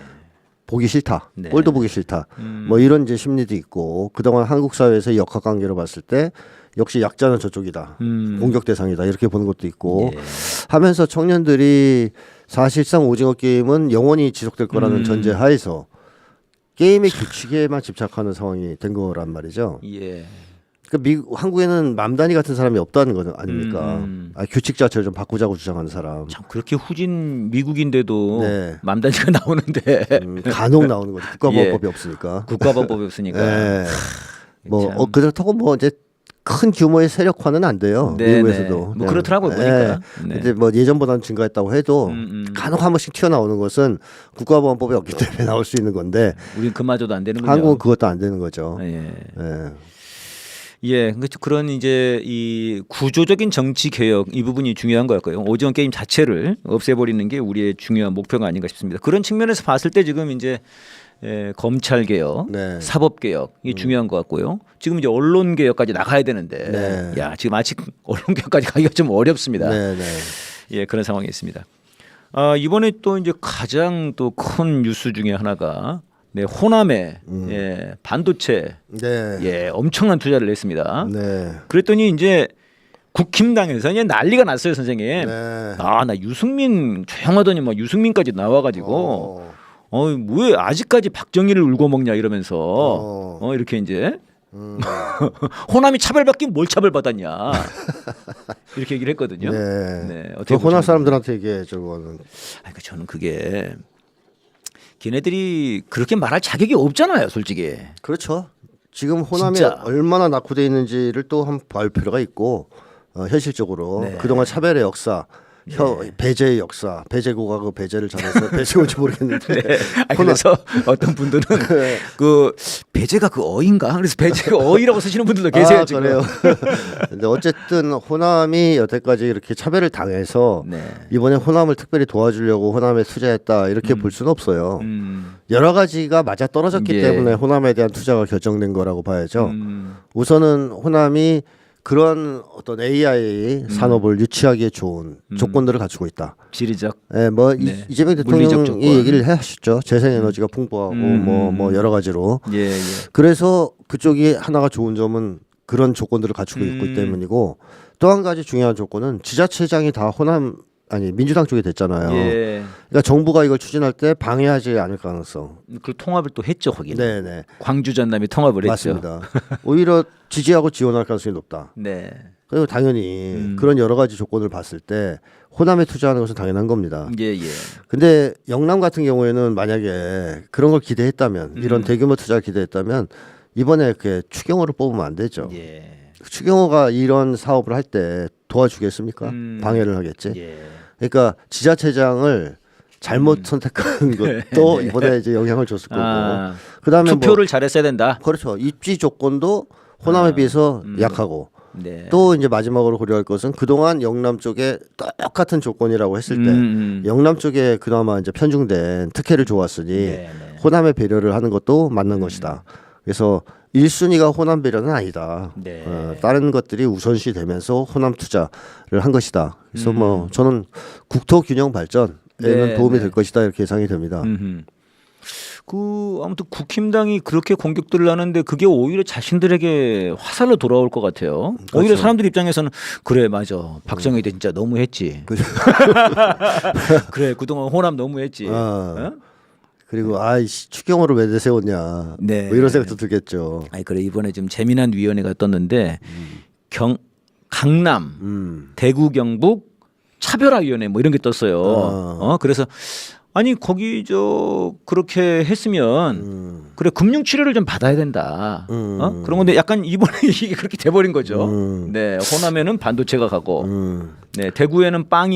보기 싫다. 꼴도 보기 싫다. 뭐 이런 이제 심리도 있고 그동안 한국 사회에서 역학관계로 봤을 때 역시 약자는 저쪽이다. 공격 대상이다. 이렇게 보는 것도 있고 하면서 청년들이 사실상 오징어 게임은 영원히 지속될 거라는 전제 하에서 게임의 규칙에만 집착하는 상황이 된 거란 말이죠. 그러니까 한국에는 맘다니 같은 사람이 없다는 거 아닙니까? 규칙 자체를 좀 바꾸자고 주장하는 사람. 참 그렇게 후진 미국인데도 맘다니가 나오는데 간혹 나오는 거죠. 국가보안법이 없으니까. 국가보안법이 없으니까. 뭐 그렇다고 뭐 이제 큰 규모의 세력화는 안 돼요. 미국에서도. 뭐 그렇더라고요 보니까. 근데 뭐 예전보다는 증가했다고 해도 간혹 한 번씩 튀어나오는 것은 국가보안법이 없기 때문에 나올 수 있는 건데. 우린 그마저도 안 되는군요. 한국은 그것도 안 되는 거죠. 그런 이제 이 구조적인 정치 개혁 이 부분이 중요한 것 같고요. 오징어 게임 자체를 없애버리는 게 우리의 중요한 목표가 아닌가 싶습니다. 그런 측면에서 봤을 때 지금 이제 검찰 개혁, 사법 개혁이 중요한 것 같고요. 지금 이제 언론 개혁까지 나가야 되는데, 지금 아직 언론 개혁까지 가기가 좀 어렵습니다. 그런 상황이 있습니다. 이번에 또 이제 가장 또 큰 뉴스 중에 하나가. 호남에 반도체 엄청난 투자를 했습니다. 그랬더니 이제 국힘당에서 이제 난리가 났어요, 선생님. 나 유승민 조용하더니 막 유승민까지 나와가지고 왜 아직까지 박정희를 울고 먹냐 이러면서 이렇게 이제 호남이 차별받긴 뭘 차별받았냐 이렇게 얘기를 했거든요. 어떻게 호남 사람들한테 얘기해줘. 저는 그게. 걔네들이 그렇게 말할 자격이 없잖아요, 솔직히. 그렇죠. 지금 호남이 얼마나 낙후돼 있는지를 또 한번 볼 필요가 있고 현실적으로 그동안 차별의 역사, 배제의 역사, 배제고가 그 배제를 잘해서 배제고인지 모르겠는데. 그래서 어떤 분들은 그 배제가 그 어인가? 그래서 배제가 어이라고 쓰시는 분들도 계세요 지금. 그래요. 근데 어쨌든 호남이 여태까지 이렇게 차별을 당해서 이번에 호남을 특별히 도와주려고 호남에 투자했다 이렇게 볼 수는 없어요. 여러 가지가 맞아 떨어졌기 때문에 호남에 대한 투자가 결정된 거라고 봐야죠. 우선은 호남이 그런 어떤 AI 산업을 유치하기에 좋은 조건들을 갖추고 있다. 지리적. 이재명 대통령이 얘기를 하셨죠. 재생에너지가 풍부하고 뭐 여러 가지로. 그래서 그쪽이 하나가 좋은 점은 그런 조건들을 갖추고 있기 때문이고 또 한 가지 중요한 조건은 지자체장이 다 민주당 쪽이 됐잖아요. 그러니까 정부가 이걸 추진할 때 방해하지 않을 가능성. 그 통합을 또 했죠, 거기는. 광주 전남이 통합을 맞습니다. 오히려 지지하고 지원할 가능성이 높다. 그리고 당연히 그런 여러 가지 조건을 봤을 때 호남에 투자하는 것은 당연한 겁니다. 근데 영남 같은 경우에는 만약에 그런 걸 기대했다면 이런 대규모 투자를 기대했다면 이번에 이렇게 추경호를 뽑으면 안 되죠. 추경호가 이런 사업을 할 때 도와주겠습니까? 방해를 하겠지. 그러니까 지자체장을 잘못 선택한 것도 이번에 이제 영향을 줬을 거고. 그다음에 투표를 잘했어야 된다. 그렇죠. 입지 조건도 호남에 비해서 약하고. 또 이제 마지막으로 고려할 것은 그동안 영남 쪽에 똑같은 조건이라고 했을 때 영남 쪽에 그나마 이제 편중된 특혜를 줘왔으니 호남에 배려를 하는 것도 맞는 것이다. 그래서 1순위가 호남 배려는 아니다. 다른 것들이 우선시 되면서 호남 투자를 한 것이다. 그래서 뭐 저는 국토 균형 발전에는 도움이 될 것이다 이렇게 예상이 됩니다. 아무튼 국힘당이 그렇게 공격들을 하는데 그게 오히려 자신들에게 화살로 돌아올 것 같아요. 그렇죠. 오히려 사람들 입장에서는 그래 맞아 박정희 진짜 너무했지. 그래 그동안 호남 너무했지. 어? 그리고 아이씨 추경호를 왜 내세웠냐. 네. 뭐 이런 생각도 들겠죠. 아니 그래 이번에 좀 재미난 위원회가 떴는데 강남, 대구 경북 차별화위원회 뭐 이런 게 떴어요. 그래서 아니 거기 그렇게 했으면 그래 금융 치료를 좀 받아야 된다. 그런 건데 약간 이번에 이게 그렇게 돼버린 거죠. 네 호남에는 반도체가 가고, 네 대구에는 빵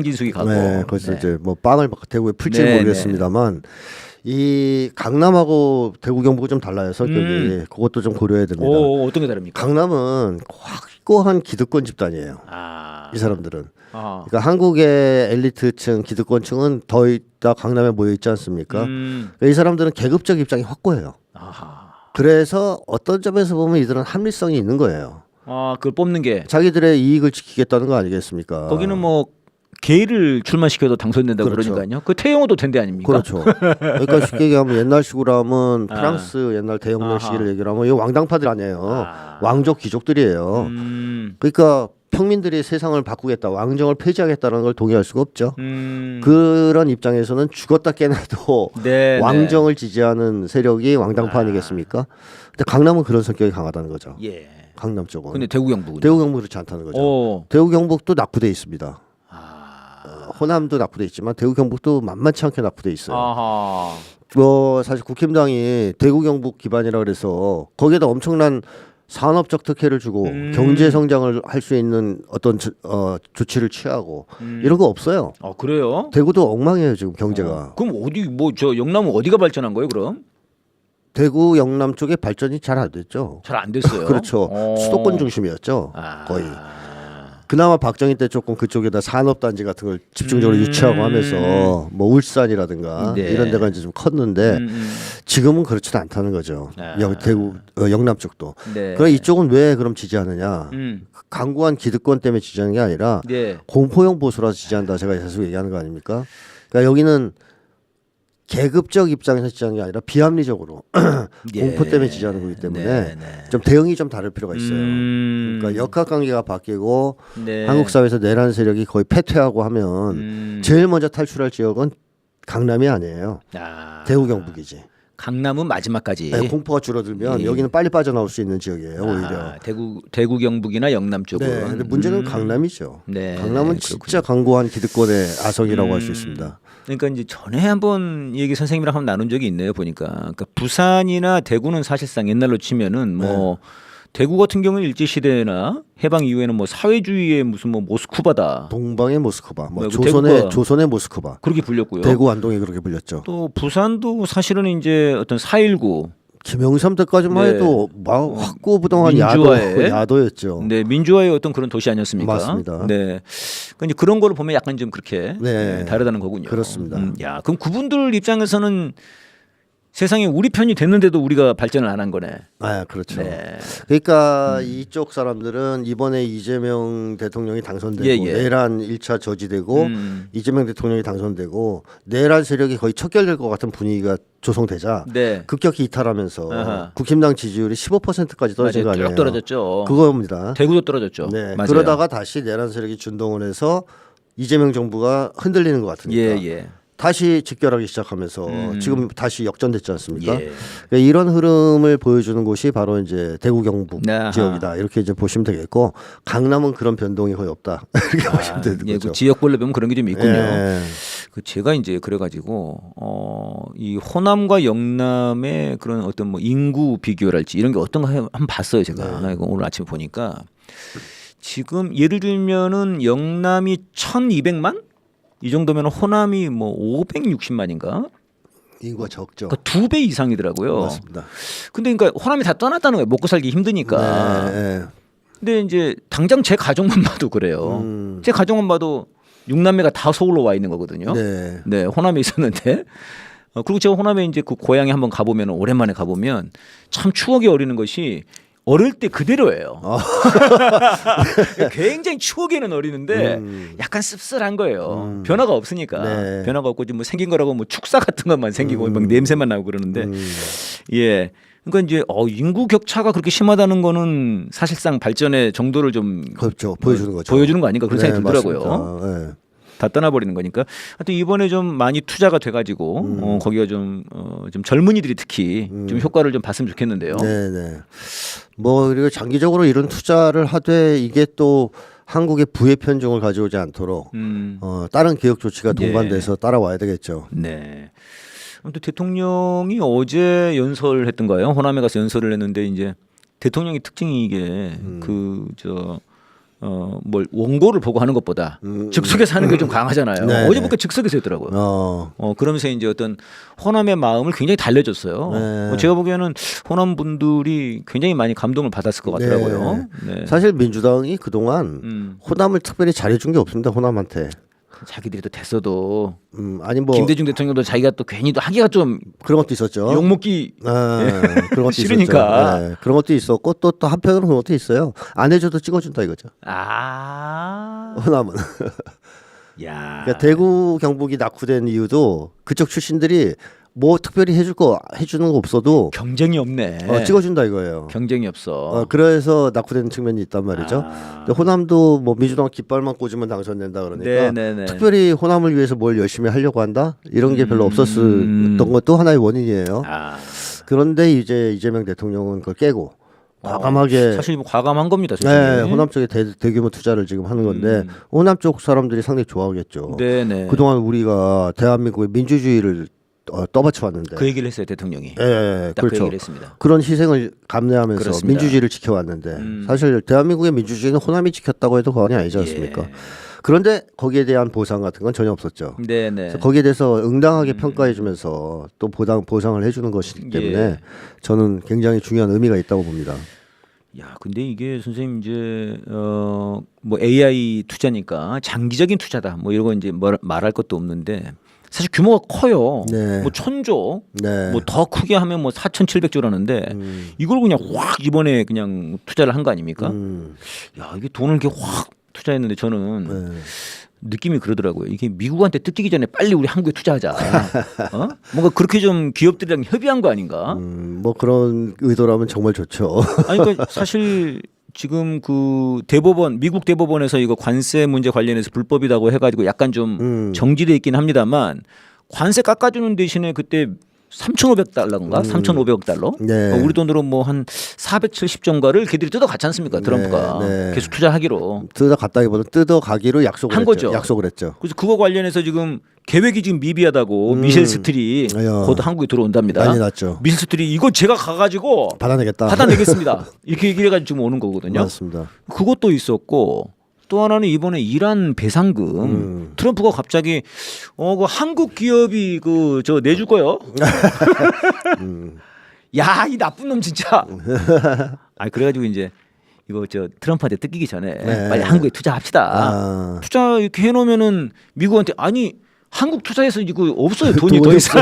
진숙이 가고. 네, 그래서 네. 이제 뭐 빵을 대구에 풀지 네, 모르겠습니다만 이 강남하고 대구 경북이 좀 달라요 성격이. 그것도 좀 고려해야 됩니다. 어떤 게 다릅니까? 강남은 확고한 기득권 집단이에요. 이 사람들은. 그러니까 한국의 엘리트층, 기득권층은 더 있다 강남에 모여 있지 않습니까? 그러니까 이 사람들은 계급적 입장이 확고해요. 그래서 어떤 점에서 보면 이들은 합리성이 있는 거예요. 그걸 뽑는 게 자기들의 이익을 지키겠다는 거 아니겠습니까? 거기는 뭐 개를 출마시켜도 당선된다고 그렇죠. 그러니까요. 그 태영호도 된대 아닙니까? 그렇죠. 그러니까 쉽게 얘기하면 옛날식으로 하면 프랑스 옛날 대혁명 시기를 얘기를 하면 이거 왕당파들 아니에요. 왕족 귀족들이에요. 그러니까 평민들이 세상을 바꾸겠다, 왕정을 폐지하겠다는 걸 동의할 수가 없죠. 그런 입장에서는 죽었다 깨나도 네, 왕정을 지지하는 세력이 왕당파 아니겠습니까? 근데 강남은 그런 성격이 강하다는 거죠. 예. 강남 쪽은. 근데 대구 경북은 대구 경북은 그렇지 않다는 거죠. 대구 경북도 낙후돼 있습니다. 호남도 낙후돼 있지만 대구 경북도 만만치 않게 낙후돼 있어요. 뭐 사실 국힘당이 대구 경북 기반이라 그래서 거기에다 엄청난 산업적 특혜를 주고 경제 성장을 할 수 있는 어떤 조치를 취하고 이런 거 없어요. 그래요? 대구도 엉망이에요 지금 경제가. 그럼 어디 영남은 어디가 발전한 거예요 그럼? 대구 영남 쪽에 발전이 잘 안 됐죠. 잘 안 됐어요. 그렇죠. 수도권 중심이었죠. 거의. 그나마 박정희 때 조금 그쪽에다 산업단지 같은 걸 집중적으로 유치하고 하면서 뭐 울산이라든가 네. 이런 데가 이제 좀 컸는데 지금은 그렇지는 않다는 거죠. 대구 영남 쪽도. 네. 그럼 이쪽은 왜 그럼 지지하느냐? 강구한 기득권 때문에 지지하는 게 아니라 네. 공포형 보수라서 지지한다. 제가 계속 얘기하는 거 아닙니까? 그러니까 여기는 계급적 입장에서 지지하는 게 아니라 비합리적으로 공포 때문에 지지하는 거기 때문에 좀 대응이 좀 다를 필요가 있어요. 그러니까 역학관계가 바뀌고 한국 사회에서 내란 세력이 거의 패퇴하고 하면 제일 먼저 탈출할 지역은 강남이 아니에요. 대구 경북이지. 강남은 마지막까지. 네, 공포가 줄어들면 여기는 빨리 빠져나올 수 있는 지역이에요. 오히려. 대구 경북이나 영남 쪽은. 네, 근데 문제는 강남이죠. 네, 강남은 진짜 강고한 기득권의 아성이라고 할 수 있습니다. 그러니까 이제 전에 한번 얘기 선생님이랑 한번 나눈 적이 있네요 보니까. 그러니까 부산이나 대구는 사실상 옛날로 치면은 뭐 대구 같은 경우는 일제 시대나 해방 이후에는 뭐 사회주의의 무슨 뭐 모스크바다. 동방의 모스크바, 뭐 대구가 조선의 모스크바. 그렇게 불렸고요. 대구 안동이 그렇게 불렸죠. 또 부산도 사실은 이제 어떤 4.19 김영삼 때까지만 해도 막 확고부동한 야도였죠. 네, 민주화의 어떤 그런 도시 아니었습니까? 맞습니다. 네, 그러니까 이제 그런 걸 보면 약간 좀 그렇게 다르다는 거군요. 그렇습니다. 야, 그럼 그분들 입장에서는 세상에 우리 편이 됐는데도 우리가 발전을 안 한 거네. 그렇죠. 네. 그러니까 이쪽 사람들은 이번에 이재명 대통령이 당선되고 내란 1차 저지되고 이재명 대통령이 당선되고 내란 세력이 거의 척결될 것 같은 분위기가 조성되자 급격히 이탈하면서 국힘당 지지율이 15%까지 떨어진 거 아니에요? 쭉 떨어졌죠. 그겁니다. 대구도 떨어졌죠. 네. 맞아요. 그러다가 다시 내란 세력이 준동을 해서 이재명 정부가 흔들리는 것 같으니까 다시 집결하기 시작하면서 지금 다시 역전됐지 않습니까? 그러니까 이런 흐름을 보여주는 곳이 바로 이제 대구 경북 지역이다. 이렇게 이제 보시면 되겠고 강남은 그런 변동이 거의 없다. 이렇게 보시면 되는 거죠. 그 지역별로 보면 그런 게 좀 있군요. 그 제가 이제 그래가지고 이 호남과 영남의 그런 어떤 뭐 인구 비교랄지 이런 게 어떤가 한번 봤어요. 제가 이거 오늘 아침에 보니까 지금 예를 들면은 영남이 1,200만? 이 정도면 호남이 뭐 560만인가? 인구가 적죠. 그러니까 2배 이상이더라고요. 맞습니다. 근데 그러니까 호남이 다 떠났다는 거예요. 먹고 살기 힘드니까. 근데 이제 당장 제 가족만 봐도 그래요. 제 가족만 봐도 6남매가 다 서울로 와 있는 거거든요. 네, 호남에 있었는데. 그리고 제가 호남에 이제 그 고향에 한번 가보면 오랜만에 가보면 참 추억이 어리는 것이 어릴 때 그대로예요. 굉장히 추억이 있는 어린인데 약간 씁쓸한 거예요. 변화가 없으니까. 네. 변화가 없고 뭐 생긴 거라고 뭐 축사 같은 것만 생기고 막 냄새만 나고 그러는데 예. 그러니까 이제 인구 격차가 그렇게 심하다는 거는 사실상 발전의 정도를 좀 그렇죠. 보여주는 거죠. 보여주는 거 아닌가 그런 생각이 들더라고요. 맞습니다. 네. 다 떠나버리는 거니까. 하여튼 이번에 좀 많이 투자가 돼가지고 거기가 좀 젊은이들이 특히 좀 효과를 좀 봤으면 좋겠는데요. 네네. 뭐 그리고 장기적으로 이런 투자를 하되 이게 또 한국의 부의 편중을 가져오지 않도록 다른 개혁 조치가 동반돼서 따라와야 되겠죠. 네. 아무튼 대통령이 어제 연설했던가요? 호남에 가서 연설을 했는데 이제 대통령의 특징이 이게 뭘 원고를 보고 하는 것보다 즉석에서 하는 게 좀 강하잖아요. 네네. 어제 보니까 즉석에서 했더라고요. 그러면서 이제 어떤 호남의 마음을 굉장히 달래줬어요. 네. 제가 보기에는 호남 분들이 굉장히 많이 감동을 받았을 것 같더라고요. 네. 사실 민주당이 그동안 호남을 특별히 잘해준 게 없습니다. 호남한테. 자기들이 또 됐어도 아니 뭐 김대중 대통령도 자기가 또 괜히 또 하기가 좀 그런 것도 있었죠. 욕먹기 그런 것도 싫으니까. 있었죠. 네, 그런 것도 있었고 또 한편으로 그런 것도 있어요. 안 해줘도 찍어준다 이거죠. 호남은. 야. 그러니까 대구 경북이 낙후된 이유도 그쪽 출신들이 뭐 특별히 해주는 거 없어도 경쟁이 없네. 찍어준다 이거예요. 경쟁이 없어. 그래서 낙후되는 측면이 있단 말이죠. 근데 호남도 뭐 민주당 깃발만 꽂으면 당선된다 그러니까 네네네. 특별히 호남을 위해서 뭘 열심히 하려고 한다 이런 게 별로 없었던 것도 하나의 원인이에요. 그런데 이제 이재명 대통령은 그걸 깨고 과감하게 사실 뭐 과감한 겁니다. 네, 호남 쪽에 대규모 투자를 지금 하는 건데 호남 쪽 사람들이 상당히 좋아하겠죠. 네네. 그동안 우리가 대한민국의 민주주의를 떠받쳐 왔는데 그 얘기를 했어요 대통령이. 예, 딱 그 그렇죠. 얘기를 했습니다. 그런 희생을 감내하면서 그렇습니다. 민주주의를 지켜왔는데 사실 대한민국의 민주주의는 호남이 지켰다고 해도 과언이 아니지 않습니까? 예. 그런데 거기에 대한 보상 같은 건 전혀 없었죠. 네네. 그래서 거기에 대해서 응당하게 평가해주면서 또 보상을 해주는 것이기 때문에 예. 저는 굉장히 중요한 의미가 있다고 봅니다. 야, 근데 이게 선생님 이제 뭐 AI 투자니까 장기적인 투자다. 뭐 이런 거 이제 말할 것도 없는데 사실 규모가 커요. 네. 뭐 1,000조. 네. 뭐 더 크게 하면 뭐 4,700조라는데 이걸 그냥 확 이번에 그냥 투자를 한 거 아닙니까? 야, 이게 돈을 이렇게 확 투자했는데 저는 느낌이 그러더라고요. 이게 미국한테 뜯기기 전에 빨리 우리 한국에 투자하자. 뭔가 그렇게 좀 기업들이랑 협의한 거 아닌가? 뭐 그런 의도라면 정말 좋죠. 아니 그러니까 사실 지금 그 대법원 미국 대법원에서 이거 관세 문제 관련해서 불법이라고 해가지고 약간 좀 정지돼 있긴 합니다만 관세 깎아주는 대신에 그때 3,500달러인가 3,500억 달러 네. 우리 돈으로 뭐 한 470조인가를 걔들이 뜯어갔지 않습니까 트럼프가 네. 계속 투자하기로 뜯어갔다기보다 뜯어가기로 한 거죠. 약속을 했죠. 그래서 그거 관련해서 지금 계획이 지금 미비하다고 미셸 스트리 곧 한국에 들어온답니다. 난리 났죠. 미셸 스트리 이거 제가 가가지고 받아내겠습니다. 이렇게 얘기를 해가지고 지금 오는 거거든요. 맞습니다. 그것도 있었고 또 하나는 이번에 이란 배상금 트럼프가 갑자기 그 한국 기업이 그 저 내줄 거요. 야, 이 나쁜 놈 진짜. 아 그래가지고 이제 이거 저 트럼프한테 뜯기기 전에 빨리 한국에 투자합시다. 투자 이렇게 해놓으면은 미국한테 아니 한국 투자해서 이거 없어요 돈이 더 있어.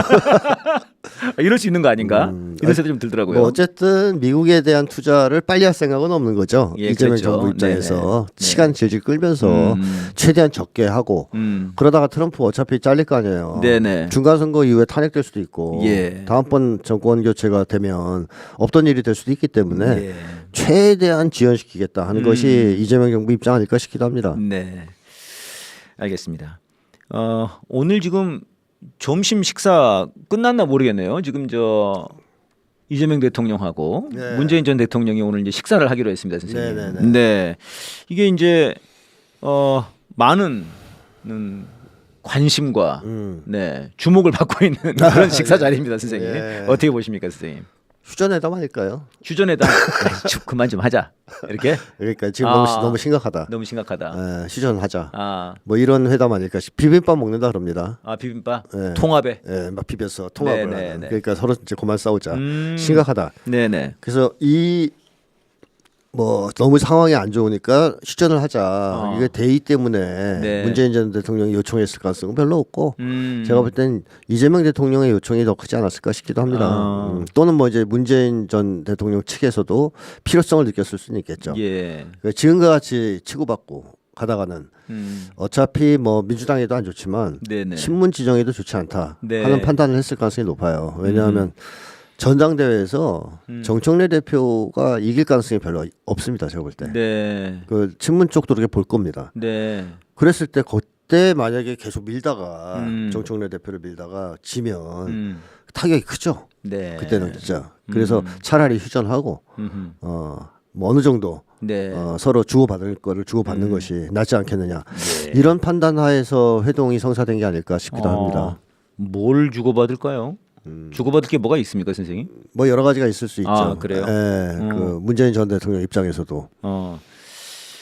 이럴 수 있는 거 아닌가? 이런 생각이 좀 들더라고요. 뭐 어쨌든 미국에 대한 투자를 빨리 할 생각은 없는 거죠. 예, 이재명 그렇죠. 정부 입장에서 네네. 시간 질질 끌면서 최대한 적게 하고 그러다가 트럼프 어차피 잘릴 거 아니에요. 네네. 중간 선거 이후에 탄핵될 수도 있고 예. 다음번 정권 교체가 되면 없던 일이 될 수도 있기 때문에 예. 최대한 지연시키겠다 하는 것이 이재명 정부 입장 아닐까 싶기도 합니다. 네, 알겠습니다. 오늘 지금 점심 식사 끝났나 모르겠네요. 지금 저 이재명 대통령하고 네. 문재인 전 대통령이 오늘 이제 식사를 하기로 했습니다, 선생님. 네네네. 네, 이게 이제 많은 관심과 네 주목을 받고 있는 그런 식사 자리입니다, 선생님. 예. 어떻게 보십니까, 선생님? 휴전회담 아닐까요? 휴전에다 그만 좀 하자. 이렇게 그러니까 지금 너무 심각하다. 너무 심각하다. 휴전하자. 뭐 이런 회담 아닐까? 비빔밥 먹는다 그럽니다. 비빔밥 네. 통합에. 막 비벼서 통합을 네네네. 하는. 그러니까 서로 이제 그만 싸우자. 심각하다. 네네. 그래서 이 뭐 너무 상황이 안 좋으니까 휴전을 하자. 이게 대의 때문에 네. 문재인 전 대통령이 요청했을 가능성은 별로 없고 제가 볼 땐 이재명 대통령의 요청이 더 크지 않았을까 싶기도 합니다. 또는 뭐 이제 문재인 전 대통령 측에서도 필요성을 느꼈을 수는 있겠죠. 예. 지금과 같이 치고받고 가다가는 어차피 뭐 민주당에도 안 좋지만 네네. 친문 지정에도 좋지 않다 네. 하는 판단을 했을 가능성이 높아요. 왜냐하면 전당대회에서 정청래 대표가 이길 가능성이 별로 없습니다. 제가 볼 때. 네. 그 친문 쪽도 그렇게 볼 겁니다. 네. 그랬을 때 그때 만약에 계속 밀다가 정청래 대표를 밀다가 지면 타격이 크죠. 네. 그때는 진짜. 그래서 차라리 휴전하고 뭐 어느 정도 네. 서로 주고받을 거를 주고받는 것이 낫지 않겠느냐. 네. 이런 판단 하에서 회동이 성사된 게 아닐까 싶기도 합니다. 뭘 주고받을까요? 주고받을 게 뭐가 있습니까, 선생님? 뭐 여러 가지가 있을 수 있죠. 아, 그래요? 예, 그 문재인 전 대통령 입장에서도.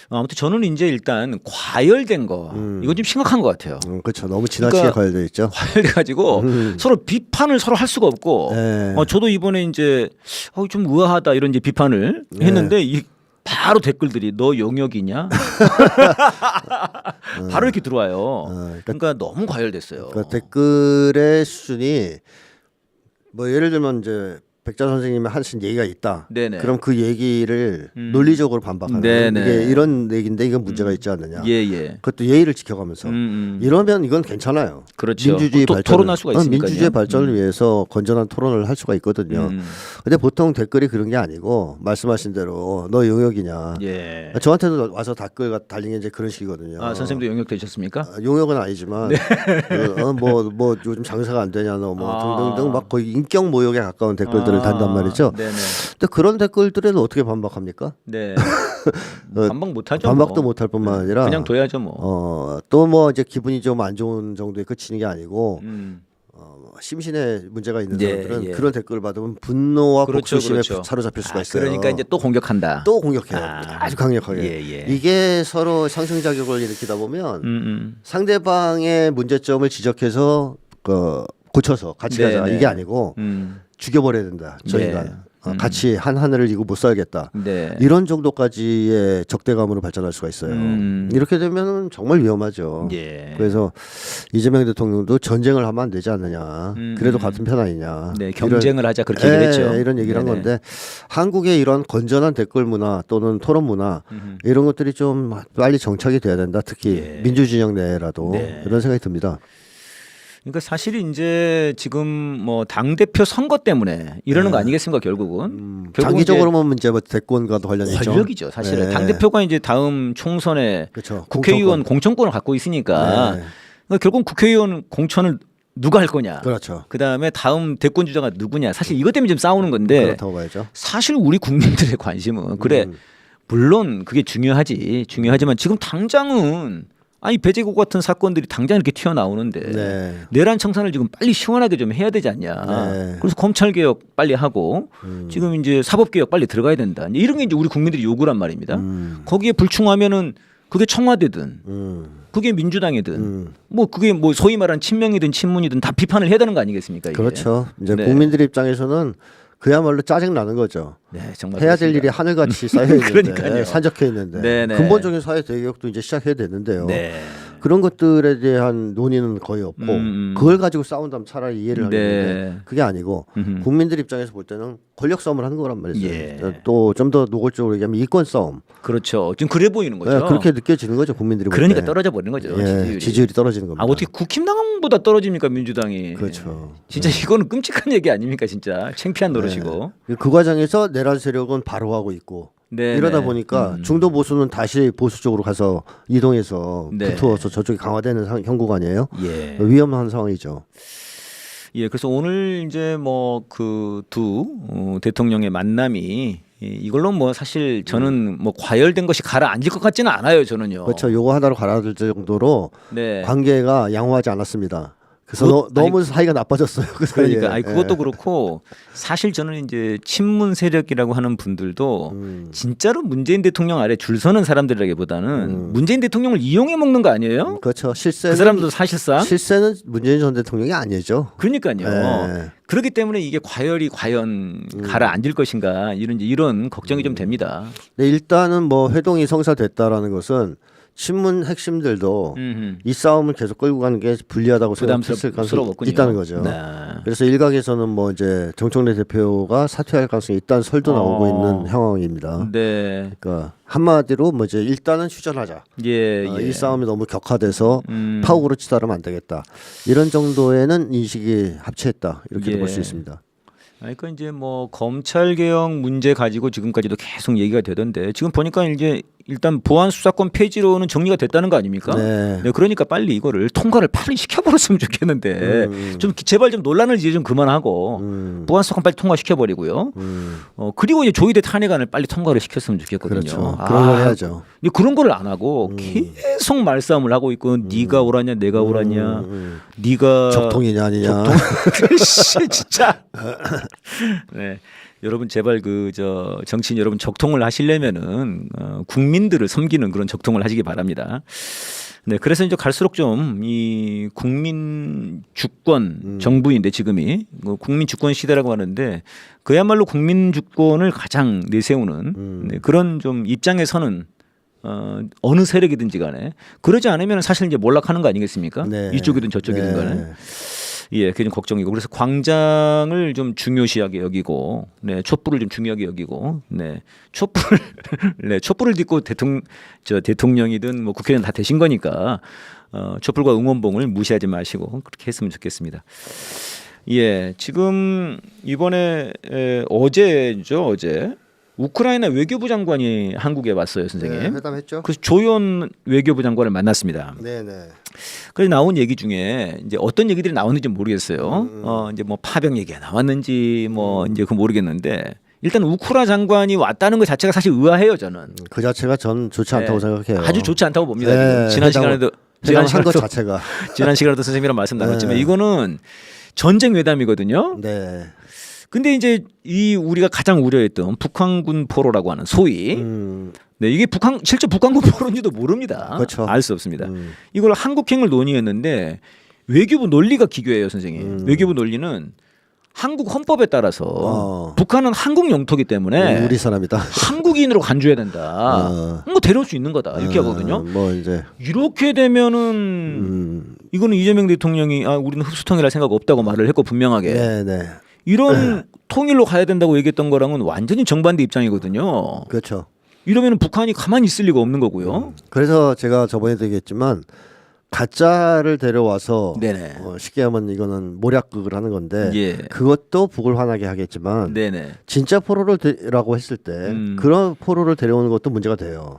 아무튼 저는 이제 일단 과열된 거 이건 좀 심각한 것 같아요. 그렇죠. 너무 지나치게 그러니까 과열돼 있죠. 과열돼가지고 서로 비판을 서로 할 수가 없고. 네. 저도 이번에 이제 좀 의아하다 이런 이제 비판을 했는데 바로 댓글들이 너 용역이냐? 바로 이렇게 들어와요. 그러니까 너무 과열됐어요. 그러니까 댓글의 수준이 뭐 예를 들면 이제 백자 선생님이 하신 얘기가 있다. 네네. 그럼 그 얘기를 논리적으로 반박하는 네네. 이게 이런 얘기인데 이건 문제가 있지 않느냐. 예. 그것도 예의를 지켜가면서 이러면 이건 괜찮아요. 그렇죠. 민주주의 발전 토론할 수가 있으니까요. 민주주의 발전을 위해서 건전한 토론을 할 수가 있거든요. 근데 보통 댓글이 그런 게 아니고 말씀하신 대로 너 용역이냐. 예. 저한테도 와서 댓글 달린 게 이제 그런 식이거든요. 아, 선생님도 용역 되셨습니까? 용역은 아니지만 뭐 요즘 장사가 안 되냐 너 뭐 등등등 막 거의 인격 모욕에 가까운 댓글들을 단단 말이죠. 네네. 근데 그런 댓글들에는 어떻게 반박합니까? 네. 반박 못하죠. 반박도 뭐. 못할 뿐만 아니라 그냥 둬야죠 뭐. 또 뭐 이제 기분이 좀 안 좋은 정도에 그치는 게 아니고 심신에 문제가 있는 사람들은 그런 댓글을 받으면 분노와 복수심에 사로잡힐 수가 있어요. 그러니까 이제 또 공격한다. 또 공격해요. 아주 강력하게. 이게 서로 상승작용을 일으키다 보면 상대방의 문제점을 지적해서 고쳐서 같이 가자 이게 아니고 죽여버려야 된다. 저 인간. 같이 한 하늘을 이고 못 살겠다. 네. 이런 정도까지의 적대감으로 발전할 수가 있어요. 이렇게 되면 정말 위험하죠. 예. 그래서 이재명 대통령도 전쟁을 하면 안 되지 않느냐. 그래도 같은 편 아니냐. 네, 경쟁을 하자 그렇게 얘기를 했죠. 이런 얘기를 한 건데 한국의 이런 건전한 댓글 문화 또는 토론 문화 이런 것들이 좀 빨리 정착이 돼야 된다. 특히 민주진영 내라도 이런 생각이 듭니다. 그러니까 사실 이제 지금 뭐 당 대표 선거 때문에 이러는 거 아니겠습니까 결국은? 장기적으로만 문제 뭐 대권과도 관련이 있죠. 권력이죠 사실은. 당 대표가 이제 다음 총선에 그렇죠. 국회의원 공천권을 갖고 있으니까 그러니까 결국 국회의원 공천을 누가 할 거냐. 그렇죠. 그다음에 다음 대권 주자가 누구냐. 사실 이것 때문에 좀 싸우는 건데. 그렇다고 봐야죠. 사실 우리 국민들의 관심은 그래 물론 그게 중요하지만 지금 당장은 아니 배제국 같은 사건들이 당장 이렇게 튀어나오는데 내란 청산을 지금 빨리 시원하게 좀 해야 되지 않냐. 그래서 검찰 개혁 빨리 하고 지금 이제 사법 개혁 빨리 들어가야 된다. 이런 게 이제 우리 국민들이 요구란 말입니다. 거기에 불충하면은 그게 청와대든 그게 민주당이든 뭐 그게 뭐 소위 말하는 친명이든 친문이든 다 비판을 해야 되는 거 아니겠습니까? 이게. 그렇죠. 이제 국민들 입장에서는 그야말로 짜증 나는 거죠. 네, 정말 해야 될 일이 하늘같이 쌓여 있는데 산적해 있는데 네네. 근본적인 사회 대개혁도 이제 시작해야 되는데요. 네. 그런 것들에 대한 논의는 거의 없고 그걸 가지고 싸운다면 차라리 이해를 하겠는데 그게 아니고 국민들 입장에서 볼 때는 권력 싸움을 하는 거란 말이죠. 또 좀 더 노골적으로 얘기하면 이권 싸움. 그렇죠. 지금 그래 보이는 거죠. 그렇게 느껴지는 거죠 국민들이 볼 때. 그러니까 떨어져 버리는 거죠. 지지율이 떨어지는 겁니다. 아 어떻게 국힘당보다 떨어집니까 민주당이? 그렇죠. 진짜 이거는 끔찍한 얘기 아닙니까 진짜 창피한 노릇이고. 그 과정에서 내란 세력은 바로 하고 있고. 이러다 보니까 중도 보수는 다시 보수 쪽으로 가서 이동해서 붙어서 저쪽이 강화되는 형국 아니에요? 위험한 상황이죠. 예, 그래서 오늘 이제 뭐 그 두 대통령의 만남이 이걸로 뭐 사실 저는 뭐 과열된 것이 가라앉을 것 같지는 않아요, 저는요. 그렇죠. 요거 하나로 가라앉을 정도로 관계가 양호하지 않았습니다. 그래서 너무 사이가 나빠졌어요. 그러니까 그것도 그렇고 사실 저는 이제 친문 세력이라고 하는 분들도 진짜로 문재인 대통령 아래 줄 서는 사람들이라기보다는 문재인 대통령을 이용해 먹는 거 아니에요? 그렇죠. 실세는 그 사람도 사실상 실세는 문재인 전 대통령이 아니죠. 그러니까요. 그렇기 때문에 이게 과열이 과연 가라앉을 것인가 이런 걱정이 좀 됩니다. 네, 일단은 뭐 회동이 성사됐다라는 것은 친문 핵심들도 이 싸움을 계속 끌고 가는 게 불리하다고 생각했을 가능성이 있다는 거죠. 네. 그래서 일각에서는 뭐 이제 정청래 대표가 사퇴할 가능성이 있다는 설도 나오고 있는 상황입니다. 네. 그러니까 한마디로 뭐 이제 일단은 휴전하자. 이 싸움이 너무 격화돼서 파국으로 치달으면 안 되겠다. 이런 정도에는 인식이 합치했다 이렇게 볼 수 있습니다. 그러니까 이제 뭐 검찰 개혁 문제 가지고 지금까지도 계속 얘기가 되던데 지금 보니까 이제 일단 보안 수사권 폐지로는 정리가 됐다는 거 아닙니까? 네. 그러니까 빨리 이거를 통과를 빨리 시켜버렸으면 좋겠는데 좀 제발 좀 논란을 이제 좀 그만하고 보안 수사권 빨리 통과시켜버리고요. 그리고 이제 조희대 탄핵안을 빨리 통과를 시켰으면 좋겠거든요. 그렇죠. 그런 걸 해야죠. 근데 그런 걸 안 하고 계속 말싸움을 하고 있고 네가 옳았냐 내가 옳았냐 네가 적통이냐 아니냐. 진짜. 네. 여러분 제발 정치인 여러분 적통을 하시려면은 국민들을 섬기는 그런 적통을 하시기 바랍니다. 네, 그래서 이제 갈수록 좀 이 국민 주권 정부인데 지금이 국민 주권 시대라고 하는데 그야말로 국민 주권을 가장 내세우는 그런 좀 입장에 서는 어느 세력이든지 간에 그러지 않으면 사실 이제 몰락하는 거 아니겠습니까? 네. 이쪽이든 저쪽이든 간에. 그게 좀 걱정이고 그래서 광장을 좀 중요시하게 여기고, 촛불을 좀 중요하게 여기고, 촛불을 딛고 대통령이든 뭐 국회의원 다 되신 거니까 촛불과 응원봉을 무시하지 마시고 그렇게 했으면 좋겠습니다. 지금 이번에 어제 우크라이나 외교부 장관이 한국에 왔어요, 선생님. 네, 회담했죠. 그래서 조현 외교부 장관을 만났습니다. 네네. 그래서 나온 얘기 중에 이제 어떤 얘기들이 나왔는지 모르겠어요. 이제 뭐 파병 얘기가 나왔는지 뭐 이제 그 모르겠는데 일단 우크라 장관이 왔다는 것 자체가 사실 의아해요, 저는. 그 자체가 전 좋지 않다고 생각해요. 아주 좋지 않다고 봅니다. 네, 지난 시간에도 것 자체가 지난 시간에도 선생님이랑 말씀 나눴지만 이거는 전쟁 회담이거든요. 네. 근데 이제 우리가 가장 우려했던 북한군 포로라고 하는 소위 이게 실제 북한군 포로인지도 모릅니다. 그렇죠. 알 수 없습니다. 이걸 한국행을 논의했는데 외교부 논리가 기괴해요, 선생님. 외교부 논리는 한국 헌법에 따라서 북한은 한국 영토기 때문에 우리 사람이다. 한국인으로 간주해야 된다. 뭐 데려올 수 있는 거다 이렇게 하거든요. 뭐 이제 이렇게 되면은 이거는 이재명 대통령이 우리는 흡수통일할 생각 없다고 말을 했고 분명하게. 네네. 이런 통일로 가야 된다고 얘기했던 거랑은 완전히 정반대 입장이거든요. 그렇죠. 이러면 북한이 가만히 있을 리가 없는 거고요. 그래서 제가 저번에도 얘기했지만 가짜를 데려와서 쉽게 하면 이거는 모략극을 하는 건데 그것도 북을 화나게 하겠지만 진짜 포로라고 했을 때 그런 포로를 데려오는 것도 문제가 돼요.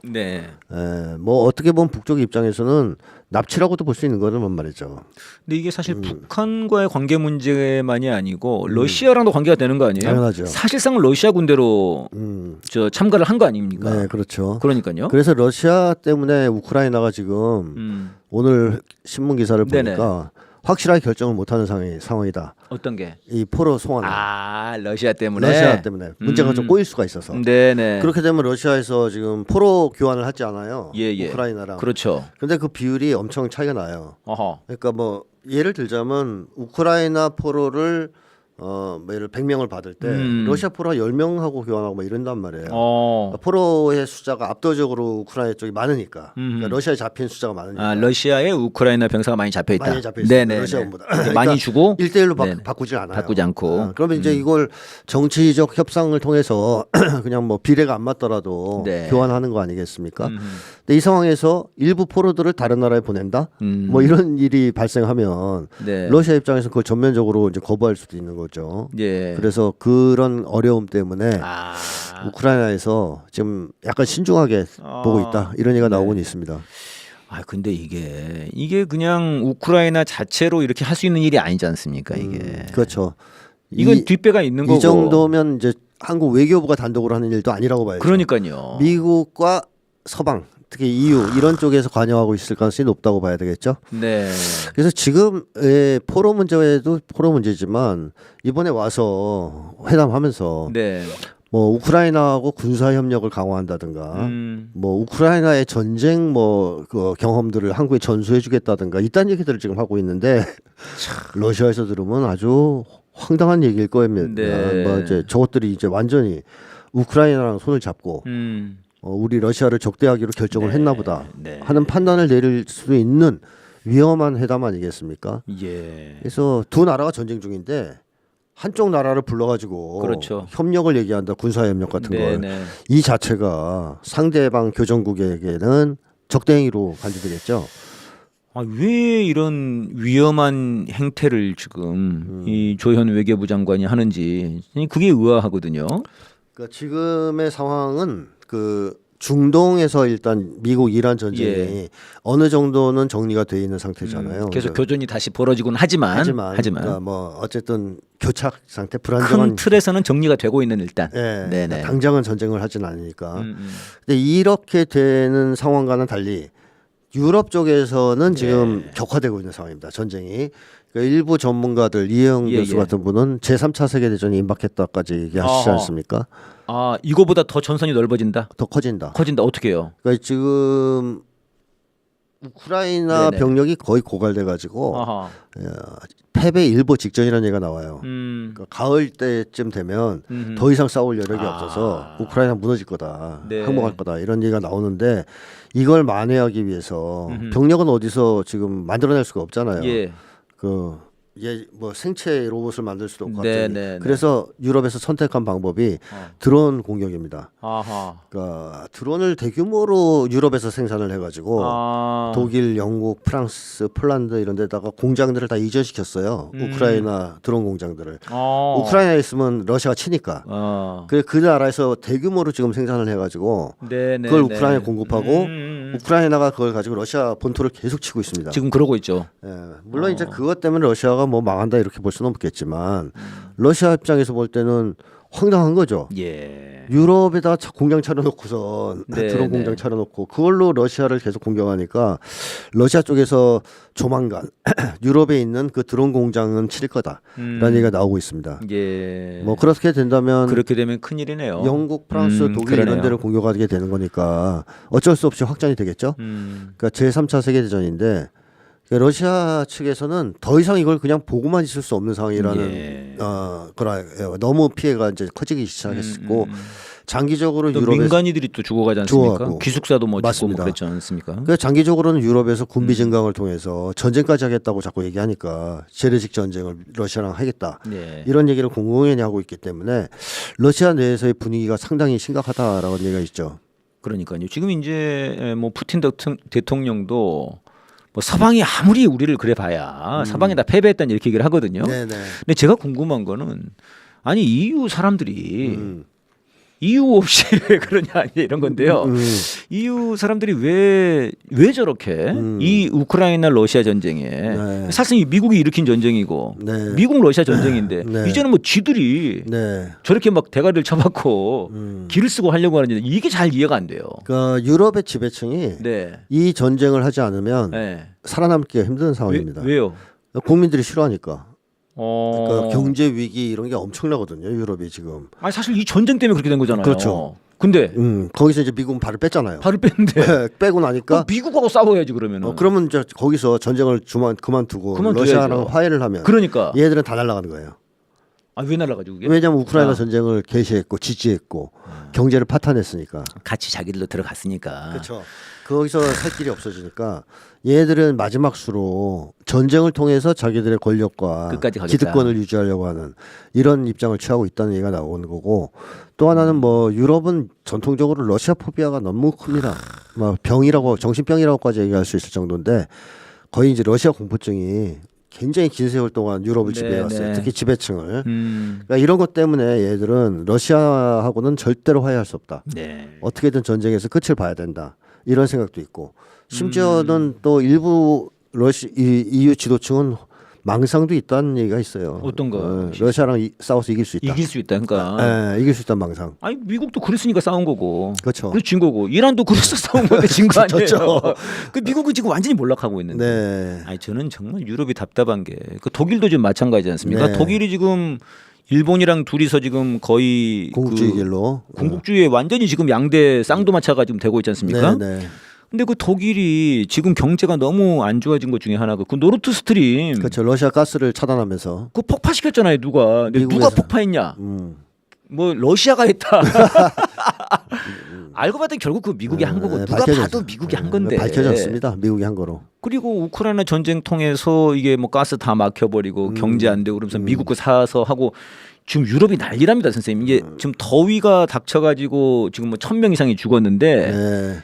뭐 어떻게 보면 북쪽 입장에서는 납치라고도 볼 수 있는 거는 말이죠. 근데 이게 사실 북한과의 관계 문제만이 아니고 러시아랑도 관계가 되는 거 아니에요? 당연하죠. 사실상 러시아 군대로 참가를 한 거 아닙니까? 네, 그렇죠. 그러니까요. 그래서 러시아 때문에 우크라이나가 지금 오늘 신문 기사를 보니까 확실하게 결정을 못하는 상황이다. 어떤 게? 이 포로 송환. 러시아 때문에. 러시아 때문에 문제가 좀 꼬일 수가 있어서. 네네. 그렇게 되면 러시아에서 지금 포로 교환을 하지 않아요. 우크라이나랑. 그렇죠. 근데 그 비율이 엄청 차이가 나요. 어허. 그러니까 뭐 예를 들자면 우크라이나 포로를 뭐 예를 100명을 받을 때 러시아 포로가 10명하고 교환하고 뭐 이런단 말이에요. 포로의 숫자가 압도적으로 우크라이나 쪽이 많으니까. 그러니까 러시아에 잡힌 숫자가 많으니까. 러시아에 우크라이나 병사가 많이 잡혀 있다. 많이 잡혀 있어요. 러시아보다. 그러니까 많이 주고 1대1로 바꾸지 않아요. 바꾸지 않고. 그러면 이제 이걸 정치적 협상을 통해서 그냥 뭐 비례가 안 맞더라도 교환하는 거 아니겠습니까? 근데 이 상황에서 일부 포로들을 다른 나라에 보낸다? 뭐 이런 일이 발생하면 러시아 입장에서 그걸 전면적으로 이제 거부할 수도 있는 거죠. 그래서 그런 어려움 때문에 우크라이나에서 지금 약간 신중하게 보고 있다 이런 얘기가 나오곤 있습니다. 근데 이게 그냥 우크라이나 자체로 이렇게 할 수 있는 일이 아니지 않습니까? 이게 그렇죠. 이건 뒷배가 있는 거고. 이 정도면 이제 한국 외교부가 단독으로 하는 일도 아니라고 봐야죠. 그러니까요. 미국과 서방 특히 EU 이런 쪽에서 관여하고 있을 가능성이 높다고 봐야 되겠죠. 네. 그래서 지금의 포로 문제도 포로 문제지만 이번에 와서 회담하면서 네. 뭐 우크라이나하고 군사 협력을 강화한다든가 뭐 우크라이나의 전쟁 그 경험들을 한국에 전수해주겠다든가 이딴 얘기들을 지금 하고 있는데 러시아에서 들으면 아주 황당한 얘기일 겁니다. 네. 뭐 이제 저것들이 이제 완전히 우크라이나랑 손을 잡고 우리 러시아를 적대하기로 결정을 네. 했나보다 네. 하는 판단을 내릴 수 있는 위험한 회담 아니겠습니까? 예. 그래서 두 나라가 전쟁 중인데 한쪽 나라를 불러가지고 그렇죠. 협력을 얘기한다, 군사 협력 같은 네, 걸. 네. 이 자체가 상대방 교정국에게는 적대행위로 간주되겠죠. 왜 이런 위험한 행태를 지금 이 조현 외교부 장관이 하는지 그게 의아하거든요. 그러니까 지금의 상황은 그 중동에서 일단 미국 이란 전쟁이 예. 어느 정도는 정리가 돼 있는 상태잖아요. 계속 교전이 다시 벌어지곤 하지만 그러니까 뭐 어쨌든 교착 상태, 큰 불안정한 틀에서는 정리가 되고 있는 일단. 예, 네네. 그러니까 당장은 전쟁을 하진 않으니까. 근데 이렇게 되는 상황과는 달리 유럽 쪽에서는 지금 격화되고 있는 상황입니다. 전쟁이. 그러니까 일부 전문가들 이혜영 교수 같은 분은 제3차 세계대전이 임박했다까지 얘기하시지 않습니까? 아, 이거보다 더 전선이 넓어진다? 더 커진다. 커진다. 어떻게 해요? 그러니까 지금 우크라이나 네네. 병력이 거의 고갈돼 가지고 패배 일보 직전이라는 얘기가 나와요. 그러니까 가을 때쯤 되면 더 이상 싸울 여력이 없어서 우크라이나 무너질 거다, 네. 항복할 거다 이런 얘기가 나오는데 이걸 만회하기 위해서 병력은 어디서 지금 만들어낼 수가 없잖아요. 예. 뭐 생체 로봇을 만들 수도 없고 네, 갑자기. 네, 네. 그래서 유럽에서 선택한 방법이 드론 공격입니다. 아하. 그러니까 드론을 대규모로 유럽에서 생산을 해가지고 독일, 영국, 프랑스, 폴란드 이런 데다가 공장들을 다 이전시켰어요. 우크라이나 드론 공장들을. 우크라이나에 있으면 러시아가 치니까. 그래 그 나라에서 대규모로 지금 생산을 해가지고 네네. 그걸 우크라이나에 공급하고 우크라이나가 그걸 가지고 러시아 본토를 계속 치고 있습니다. 지금 그러고 있죠. 예, 물론 이제 그것 때문에 러시아가 뭐 망한다 이렇게 볼 수는 없겠지만 러시아 입장에서 볼 때는 황당한 거죠. 예. 유럽에다 공장 차려놓고서 네, 드론 네. 공장 차려놓고 그걸로 러시아를 계속 공격하니까 러시아 쪽에서 조만간 유럽에 있는 그 드론 공장은 칠 거다라는 얘기가 나오고 있습니다. 예. 뭐 그렇게 된다면 그렇게 되면 큰일이네요. 영국, 프랑스, 독일 그러네요. 이런 데를 공격하게 되는 거니까 어쩔 수 없이 확장이 되겠죠. 그러니까 제3차 세계대전인데 러시아 측에서는 더 이상 이걸 그냥 보고만 있을 수 없는 상황이라는 너무 피해가 이제 커지기 시작했고 장기적으로 또 유럽에서 민간인들이 또 죽어가지 않습니까? 죽어가고. 기숙사도 뭐 죽고 맞습니다. 뭐 그랬지 않습니까? 그러니까 장기적으로는 유럽에서 군비 증강을 통해서 전쟁까지 하겠다고 자꾸 얘기하니까 재래식 전쟁을 러시아랑 하겠다 네. 이런 얘기를 공공연히 하고 있기 때문에 러시아 내에서의 분위기가 상당히 심각하다라는 얘기가 있죠. 그러니까요. 지금 이제 뭐 푸틴 대통령도 뭐 서방이 아무리 우리를 그래봐야 서방이 다 패배했다는 이렇게 얘기를 하거든요. 네네. 근데 제가 궁금한 거는 아니 EU 사람들이 이유 없이 왜 그러냐 이런 건데요. EU 사람들이 왜 저렇게 이 우크라이나 러시아 전쟁에 네. 사실 이 미국이 일으킨 전쟁이고 네. 미국 러시아 전쟁인데 네. 이제는 뭐 지들이 네. 저렇게 막 대가리를 쳐박고 길을 쓰고 하려고 하는데 이게 잘 이해가 안 돼요. 그러니까 유럽의 지배층이 네. 이 전쟁을 하지 않으면 네. 살아남기가 힘든 상황입니다. 왜요? 국민들이 싫어하니까. 그러니까 경제 위기 이런 게 엄청나거든요. 유럽이 지금. 아니 사실 이 전쟁 때문에 그렇게 된 거잖아요. 그렇죠. 근데 거기서 이제 미국은 발을 뺐잖아요. 발을 뺐는데 빼고 나니까 미국하고 싸워야지 그러면은. 그러면 이제 거기서 전쟁을 그만두고 그만둬야죠. 러시아랑 화해를 하면 그러니까. 얘들은 다 날아가는 거예요. 아, 왜 날라가지고 그게? 왜냐하면 우크라이나 전쟁을 개시했고 지지했고 경제를 파탄했으니까. 같이 자기들도 들어갔으니까. 그렇죠. 거기서 살 길이 없어지니까 얘들은 마지막 수로 전쟁을 통해서 자기들의 권력과 끝까지 가겠다. 기득권을 유지하려고 하는 이런 입장을 취하고 있다는 얘기가 나오는 거고 또 하나는 뭐 유럽은 전통적으로 러시아 포비아가 너무 큽니다. 막 병이라고 정신병이라고까지 얘기할 수 있을 정도인데 거의 이제 러시아 공포증이 굉장히 긴 세월 동안 유럽을 지배해왔어요. 네. 특히 지배층을. 그러니까 이런 것 때문에 얘들은 러시아하고는 절대로 화해할 수 없다. 네. 어떻게든 전쟁에서 끝을 봐야 된다. 이런 생각도 있고 심지어는 또 일부 EU 지도층은 망상도 있다는 얘기가 있어요. 어떤 거? 러시아랑 싸워서 이길 수 있다. 이길 수 있다. 그러니까. 이길 수 있다는 망상. 아니 미국도 그랬으니까 싸운 거고. 그렇죠. 그래서 진 거고. 이란도 그래서 싸운 건데 진 거 아니에요. 그렇죠. 그 미국은 지금 완전히 몰락하고 있는데. 네. 아니 저는 정말 유럽이 답답한 게 그 독일도 지금 마찬가지지 않습니까? 네. 독일이 지금 일본이랑 둘이서 지금 거의 궁극주의 길로. 궁극주의에 완전히 지금 양대 쌍두마차가 지금 되고 있지 않습니까? 네, 네. 근데 그 독일이 지금 경제가 너무 안 좋아진 것 중에 하나가 그 노르트 스트림. 그렇죠. 러시아 가스를 차단하면서. 그 폭파시켰잖아요. 누가? 근데 누가 폭파했냐? 뭐 러시아가 했다. 알고 봤더니 결국 그 미국이 한 거고 누가 봐도 미국이 한 건데. 밝혀졌습니다. 미국이 한 거로. 그리고 우크라이나 전쟁 통해서 이게 뭐 가스 다 막혀버리고 경제 안 되고 그러면서 미국 거 사서 하고 지금 유럽이 난리랍니다, 선생님. 이게 지금 더위가 닥쳐가지고 지금 뭐 1,000명 이상이 죽었는데 네.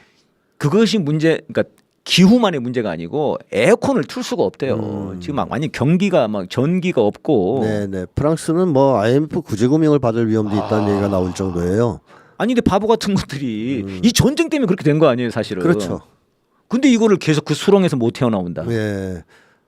그것이 문제, 그러니까 기후만의 문제가 아니고 에어컨을 틀 수가 없대요. 지금 막 완전 경기가 막 전기가 없고. 네네. 프랑스는 뭐 IMF 구제금융을 받을 위험도 있다는 얘기가 나올 정도예요. 아니 근데 바보 같은 것들이 이 전쟁 때문에 그렇게 된 거 아니에요, 사실은. 그렇죠. 근데 이거를 계속 그 수렁에서 못 태어나온다. 예.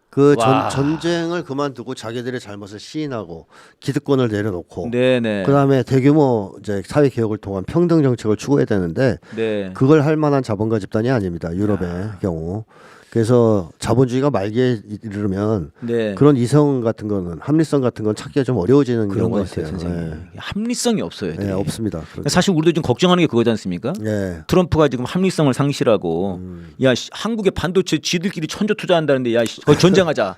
그 와. 전쟁을 그만두고 자기들의 잘못을 시인하고 기득권을 내려놓고 네네. 그다음에 대규모 이제 사회 개혁을 통한 평등 정책을 추구해야 되는데 네. 그걸 할 만한 자본가 집단이 아닙니다. 유럽의 경우. 그래서 자본주의가 말기에 이르면 네. 그런 이성 같은 거는 합리성 같은 건 찾기가 좀 어려워지는 그런 경우가 것 같아요, 있어요. 선생님. 합리성이 없어요. 네, 없습니다. 그렇게. 사실 우리도 좀 걱정하는 게 그거지 않습니까? 네. 트럼프가 지금 합리성을 상실하고 야 한국의 반도체 지들끼리 천조 투자한다는데 야 전쟁하자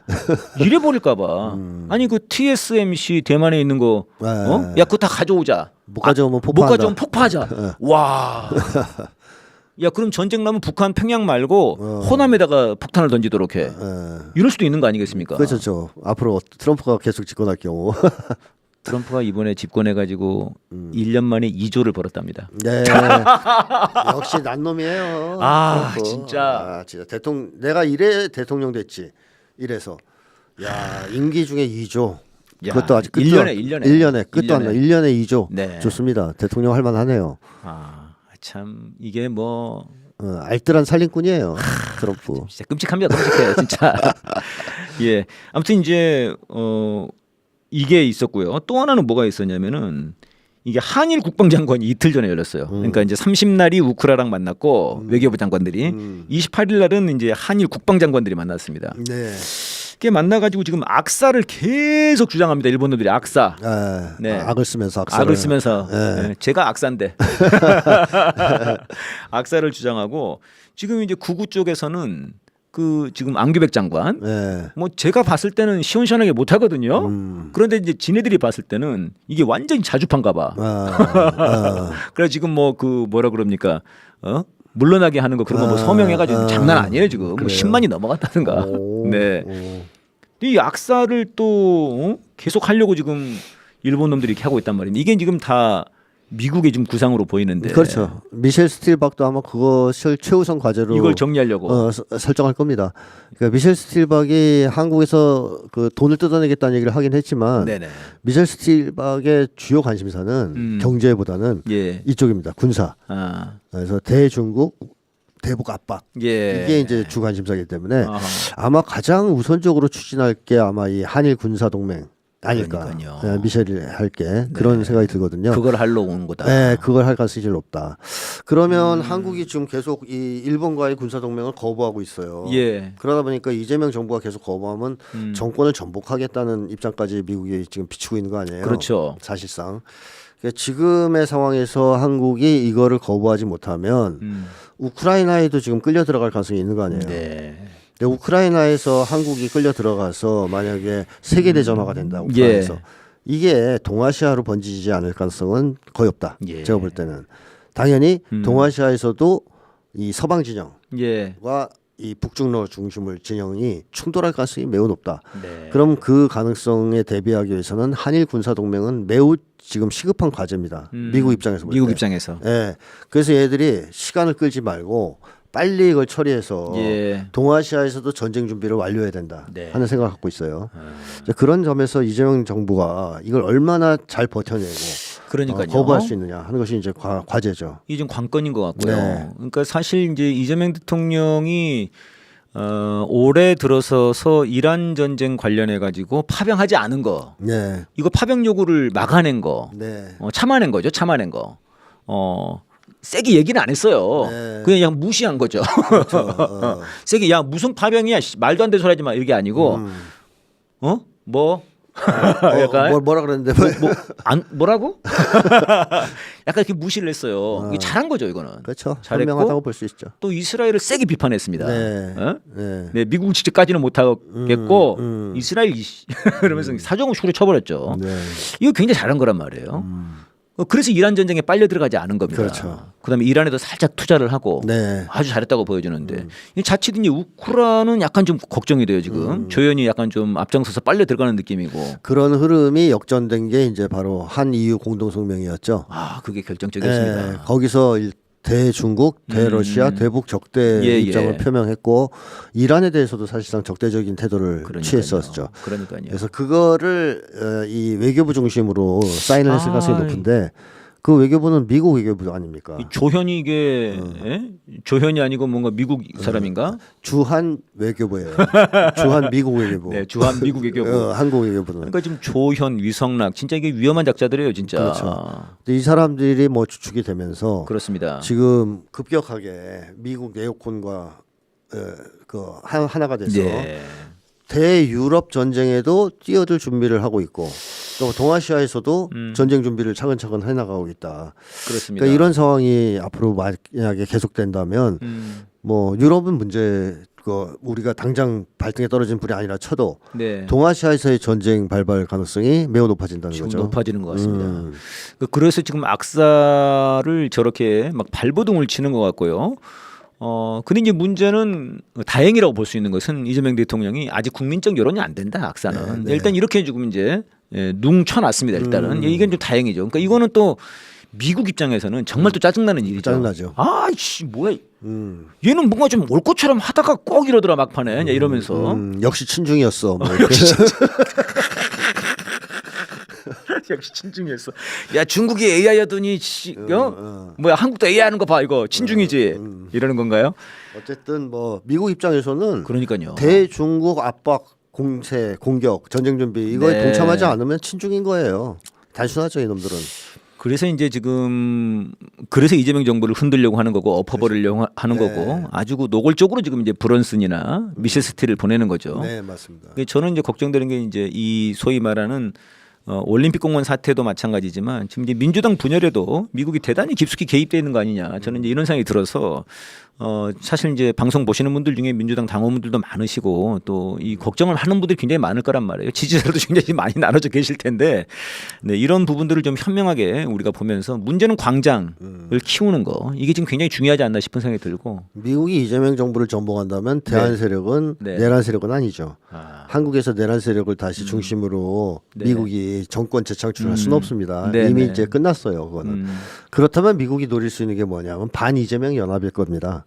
이래 버릴까봐. 아니 그 TSMC 대만에 있는 거 야 그거 다 가져오자. 못 가져오면 못 폭파한다. 가져오면 폭파하자. 와. 야 그럼 전쟁 나면 북한 평양 말고 호남에다가 폭탄을 던지도록 해. 이럴 수도 있는 거 아니겠습니까? 그렇죠. 앞으로 트럼프가 계속 집권할 경우. 트럼프가 이번에 집권해가지고 1년 만에 2조를 벌었답니다. 네. 역시 난 놈이에요. 아 트럼프. 진짜. 진짜 내가 이래 대통령 됐지. 이래서 야 임기 중에 2조. 야, 그것도 아직 끝도 1년에 끝도 안 나. 1년에 2조. 네. 좋습니다. 대통령 할 만하네요. 참 이게 뭐 알뜰한 살림꾼이에요. 트럼프. 진짜 끔찍합니다. 끔찍해요, 진짜. 예. 아무튼 이제 이게 있었고요. 또 하나는 뭐가 있었냐면은 이게 한일 국방장관이 이틀 전에 열렸어요. 그러니까 이제 30날이 우크라랑 만났고 외교부 장관들이 28일 날은 이제 한일 국방장관들이 만났습니다. 네. 이게 만나가지고 지금 악사를 계속 주장합니다. 일본 놈들이 악사. 네. 악을 쓰면서 악을 쓰면서 네. 제가 악사인데 악사를 주장하고 지금 이제 구구 쪽에서는 그 지금 안규백 장관 뭐 제가 봤을 때는 시원시원하게 못 하거든요. 그런데 이제 지네들이 봤을 때는 이게 완전히 자주판가 봐. 그래 지금 뭐 그 뭐라 그럽니까? 물러나게 하는 거 그런 거 뭐 서명해가지고 장난 아니에요 지금. 뭐 10만이 넘어갔다든가. 네. 이 악사를 또 계속 하려고 지금 일본 놈들이 이렇게 하고 있단 말이에요. 이게 지금 다 미국의 좀 구상으로 보이는데. 그렇죠. 미셸 스틸박도 아마 그것을 최우선 과제로 이걸 정리하려고 설정할 겁니다. 그러니까 미셸 스틸박이 한국에서 그 돈을 뜯어내겠다는 얘기를 하긴 했지만 네네. 미셸 스틸박의 주요 관심사는 경제보다는 이쪽입니다. 군사. 그래서 대중국 대북 압박 이게 이제 주 관심사이기 때문에 아마 가장 우선적으로 추진할 게 아마 이 한일 군사 동맹 아닐까. 미셸이 할게 그런 생각이 들거든요. 그걸 하려고 온 거다. 네, 그걸 할 가능성이 제일 높다. 그러면 한국이 지금 계속 이 일본과의 군사 동맹을 거부하고 있어요. 그러다 보니까 이재명 정부가 계속 거부하면 정권을 전복하겠다는 입장까지 미국이 지금 비추고 있는 거 아니에요? 그렇죠. 사실상. 지금의 상황에서 한국이 이거를 거부하지 못하면 우크라이나에도 지금 끌려 들어갈 가능성이 있는 거 아니에요. 근데 우크라이나에서 한국이 끌려 들어가서 만약에 세계 대전화가 된다. 우크라이나에서 이게 동아시아로 번지지 않을 가능성은 거의 없다. 제가 볼 때는 당연히 동아시아에서도 이 서방 진영과 이 북중러 중심을 진영이 충돌할 가능성이 매우 높다. 그럼 그 가능성에 대비하기 위해서는 한일 군사 동맹은 매우 지금 시급한 과제입니다. 미국 입장에서 볼 때. 미국 입장에서. 그래서 얘들이 시간을 끌지 말고 빨리 이걸 처리해서 동아시아에서도 전쟁 준비를 완료해야 된다 하는 생각을 갖고 있어요. 그런 점에서 이재명 정부가 이걸 얼마나 잘 버텨내고 그러니까요. 거부할 수 있느냐 하는 것이 이제 과제죠. 이게 좀 관건인 것 같고요. 그러니까 사실 이제 이재명 대통령이 올해 들어서서 이란 전쟁 관련해 가지고 파병하지 않은 거, 네. 이거 파병 요구를 막아낸 거, 네. 참아낸 거죠, 참아낸 거. 세게 얘기는 안 했어요. 네. 그냥 무시한 거죠. 그렇죠. 세게 야 무슨 파병이야, 말도 안 되는 소리 하지 마, 이게 아니고, 뭐. 약간 뭐라 그랬는데 뭐라고? 약간 이렇게 무시를 했어요. 이게 잘한 거죠, 이거는. 그렇죠. 잘했고, 현명하다고 볼 수 있죠. 또 이스라엘을 세게 비판했습니다. 네. 네. 네. 미국 직접까지는 못하겠고 이스라엘 이러면서 사정없이 후려 쳐버렸죠. 네. 이거 굉장히 잘한 거란 말이에요. 그래서 이란 전쟁에 빨려 들어가지 않은 겁니다. 그렇죠. 그다음에 이란에도 살짝 투자를 하고 네. 아주 잘했다고 보여주는데 자칫 이제 우크라이나는 약간 좀 걱정이 돼요 지금. 조연이 약간 좀 앞장서서 빨려 들어가는 느낌이고. 그런 흐름이 역전된 게 이제 바로 한 EU 공동성명이었죠. 그게 결정적이었습니다. 네. 거기서 대중국, 대러시아, 대북 적대 입장을 표명했고 이란에 대해서도 사실상 적대적인 태도를 취했었죠. 그러니까요. 그래서 그거를 이 외교부 중심으로 사인을 했을 가능성이 높은데 그 외교부는 미국 외교부 아닙니까? 조현이 이게 조현이 아니고 뭔가 미국 사람인가? 주한 외교부예요. 주한 미국 외교부. 네, 주한 미국 외교부. 한국 외교부는. 그러니까 지금 조현, 위성락 진짜 이게 위험한 작자들이에요, 진짜. 그렇죠. 이 사람들이 뭐 주축이 되면서 그렇습니다. 지금 급격하게 미국 네오콘과 하나가 돼서 대유럽 전쟁에도 뛰어들 준비를 하고 있고 또 동아시아에서도 전쟁 준비를 차근차근 해나가고 있다. 그렇습니다. 그러니까 이런 상황이 앞으로 만약에 계속된다면 뭐 유럽은 문제 우리가 당장 발등에 떨어진 불이 아니라 쳐도 동아시아에서의 전쟁 발발 가능성이 매우 높아진다는 거죠. 높아지는 것 같습니다. 그래서 지금 악사를 저렇게 막 발버둥을 치는 것 같고요. 근데 이제 문제는 다행이라고 볼 수 있는 것은 이재명 대통령이 아직 국민적 여론이 안 된다, 악사는. 일단 이렇게 지금 이제 뭉 쳐놨습니다. 일단은 이건 좀 다행이죠. 그러니까 이거는 또 미국 입장에서는 정말 또 짜증나는 일이죠. 짜증나죠. 아이씨 뭐야? 얘는 뭔가 좀 올 것처럼 하다가 꼭 이러더라 막판에 이러면서. 역시 친중이었어. 뭐 역시 역시 친중이었어. 야 중국이 AI 하더니 뭐야 한국도 AI 하는 거 봐 이거 친중이지 이러는 건가요? 어쨌든 뭐 미국 입장에서는 그러니까요. 대중국 압박, 공세, 공격, 전쟁 준비 이거에 동참하지 않으면 친중인 거예요. 단순하죠 이놈들은. 그래서 이제 지금 그래서 이재명 정부를 흔들려고 하는 거고 엎어버리려고 하는 거고 아주 노골적으로 지금 이제 브런슨이나 미셸 스틸을 보내는 거죠. 네 맞습니다. 저는 이제 걱정되는 게 이제 이 소위 말하는 올림픽 공원 사태도 마찬가지지만 지금 이제 민주당 분열에도 미국이 대단히 깊숙이 개입되어 있는 거 아니냐. 저는 이제 이런 생각이 들어서 사실 이제 방송 보시는 분들 중에 민주당 당원분들도 많으시고 또 이 걱정을 하는 분들이 굉장히 많을 거란 말이에요. 지지자도 굉장히 많이 나눠져 계실 텐데 이런 부분들을 좀 현명하게 우리가 보면서 문제는 광장을 키우는 거 이게 지금 굉장히 중요하지 않나 싶은 생각이 들고 미국이 이재명 정부를 전복한다면 대한 세력은 내란 세력은 아니죠. 한국에서 내란 세력을 다시 중심으로 미국이 정권 재창출할 수는 없습니다. 이미 이제 끝났어요. 그거는. 그렇다면 미국이 노릴 수 있는 게 뭐냐면 반 이재명 연합일 겁니다.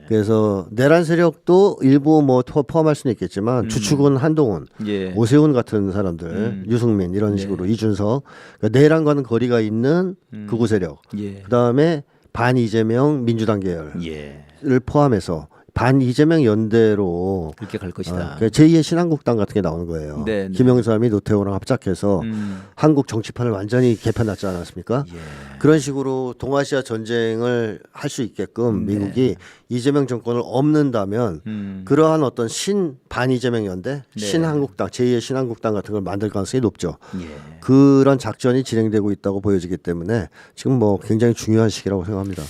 그래서 내란 세력도 일부 뭐 포함할 수는 있겠지만 주축은 한동훈, 오세훈 같은 사람들, 유승민 이런 식으로 이준석 그러니까 내란과는 거리가 있는 극우 세력. 그다음에 반 이재명 민주당 계열을 포함해서 반 이재명 연대로 그렇게 갈 것이다. 제2의 신한국당 같은 게 나오는 거예요. 김영삼이 노태우랑 합작해서 한국 정치판을 완전히 개편하지 않았습니까? 그런 식으로 동아시아 전쟁을 할 수 있게끔 미국이 이재명 정권을 없는다면 그러한 어떤 반 이재명 연대, 신한국당, 제2의 신한국당 같은 걸 만들 가능성이 높죠. 그런 작전이 진행되고 있다고 보여지기 때문에 지금 뭐 굉장히 중요한 시기라고 생각합니다.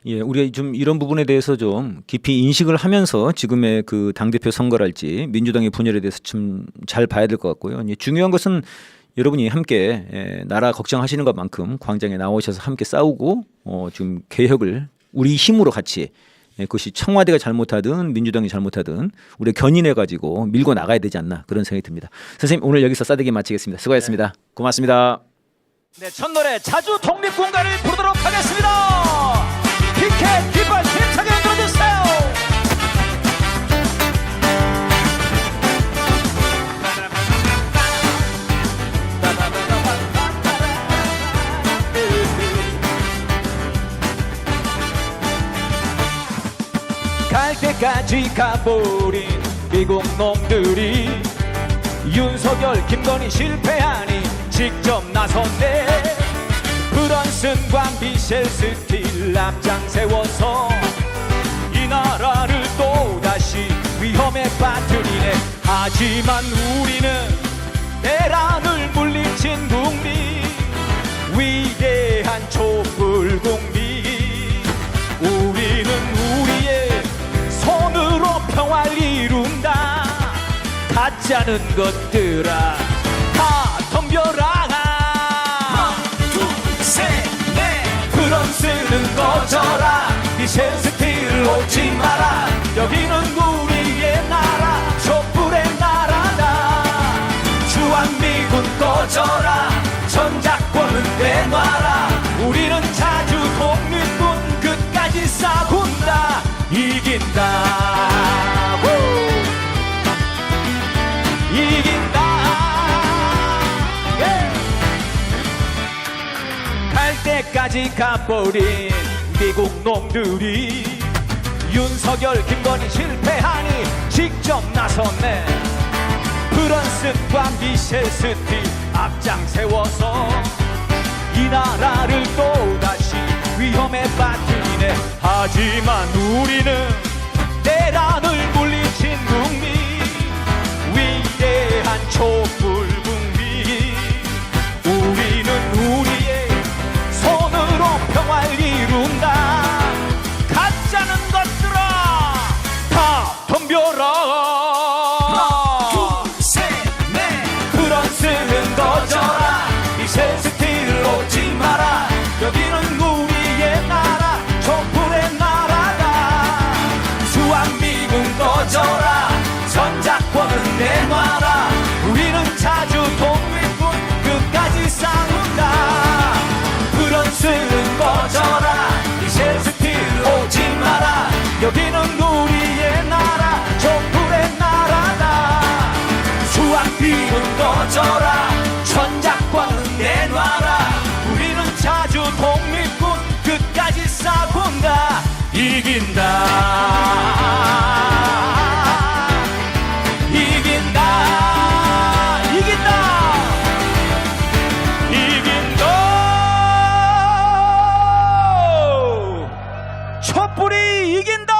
우리가 좀 이런 부분에 대해서 좀 깊이 인식을 하면서 지금의 그 당대표 선거랄지 민주당의 분열에 대해서 좀 잘 봐야 될 것 같고요. 중요한 것은 여러분이 함께 나라 걱정하시는 것만큼 광장에 나오셔서 함께 싸우고 지금 개혁을 우리 힘으로 같이 그것이 청와대가 잘못하든 민주당이 잘못하든 우리가 견인해 가지고 밀고 나가야 되지 않나 그런 생각이 듭니다. 선생님 오늘 여기서 싸대기 마치겠습니다. 수고하셨습니다. 고맙습니다. 네, 첫 노래 자주 독립군가를 부르도록 하겠습니다. 피켓 깃발 힘차게 흔들어주세요. 갈 때까지 때까지 가버린 미국 놈들이 윤석열 김건희 실패하니 직접 나섰네. 브런슨과 미셸 스틸 앞장 세워서 이 나라를 또다시 위험에 빠뜨리네. 하지만 우리는 대란을 물리친 국민, 위대한 촛불 국민. 우리는 우리의 손으로 평화를 이룬다. 가짜는 것들아 다 덤벼라. 하나 둘 셋 넷. 브런스는 꺼져라. 미셸 스틸 오지 마라. 여기는 우리의 나라, 촛불의 나라다. 주한미군 꺼져라. 전작권은 내놔라. 우리는 자주 독립군 끝까지 싸운다. 이긴다. 우! 이긴다. 예! 갈 때까지 가버린 미국 놈들이 윤석열 김건희 실패하니 직접 나섰네. 브런슨과 미셸 스틸 앞장 세워서 이 나라를 또다시 위험에 빠뜨리네. 하지만 우리는 대란을 물리친 국민, 위대한 촛불 국민. 우리는 우리의 손으로 평화를 이룬다. 가짜는 것들아 다 덤벼라. 브런스는 꺼져라. 미셸 스틸 오지 마라. 여기는 우리의 나라, 촛불의 나라다. 주한미군 꺼져라. 전작권은 내놔라. 우리는 자주 독립군 끝까지 싸운다. 브런스는 꺼져라. 미셸 스틸 오지 마라. 여기는 우리의 나라, 촛불의 나라다. 주한미군 꺼져라. 전작권은 내놔라. 우리는 자주 독립군 끝까지 싸운다. 이긴다. 이긴다. 이긴다. 이긴다. 촛불이 이긴다.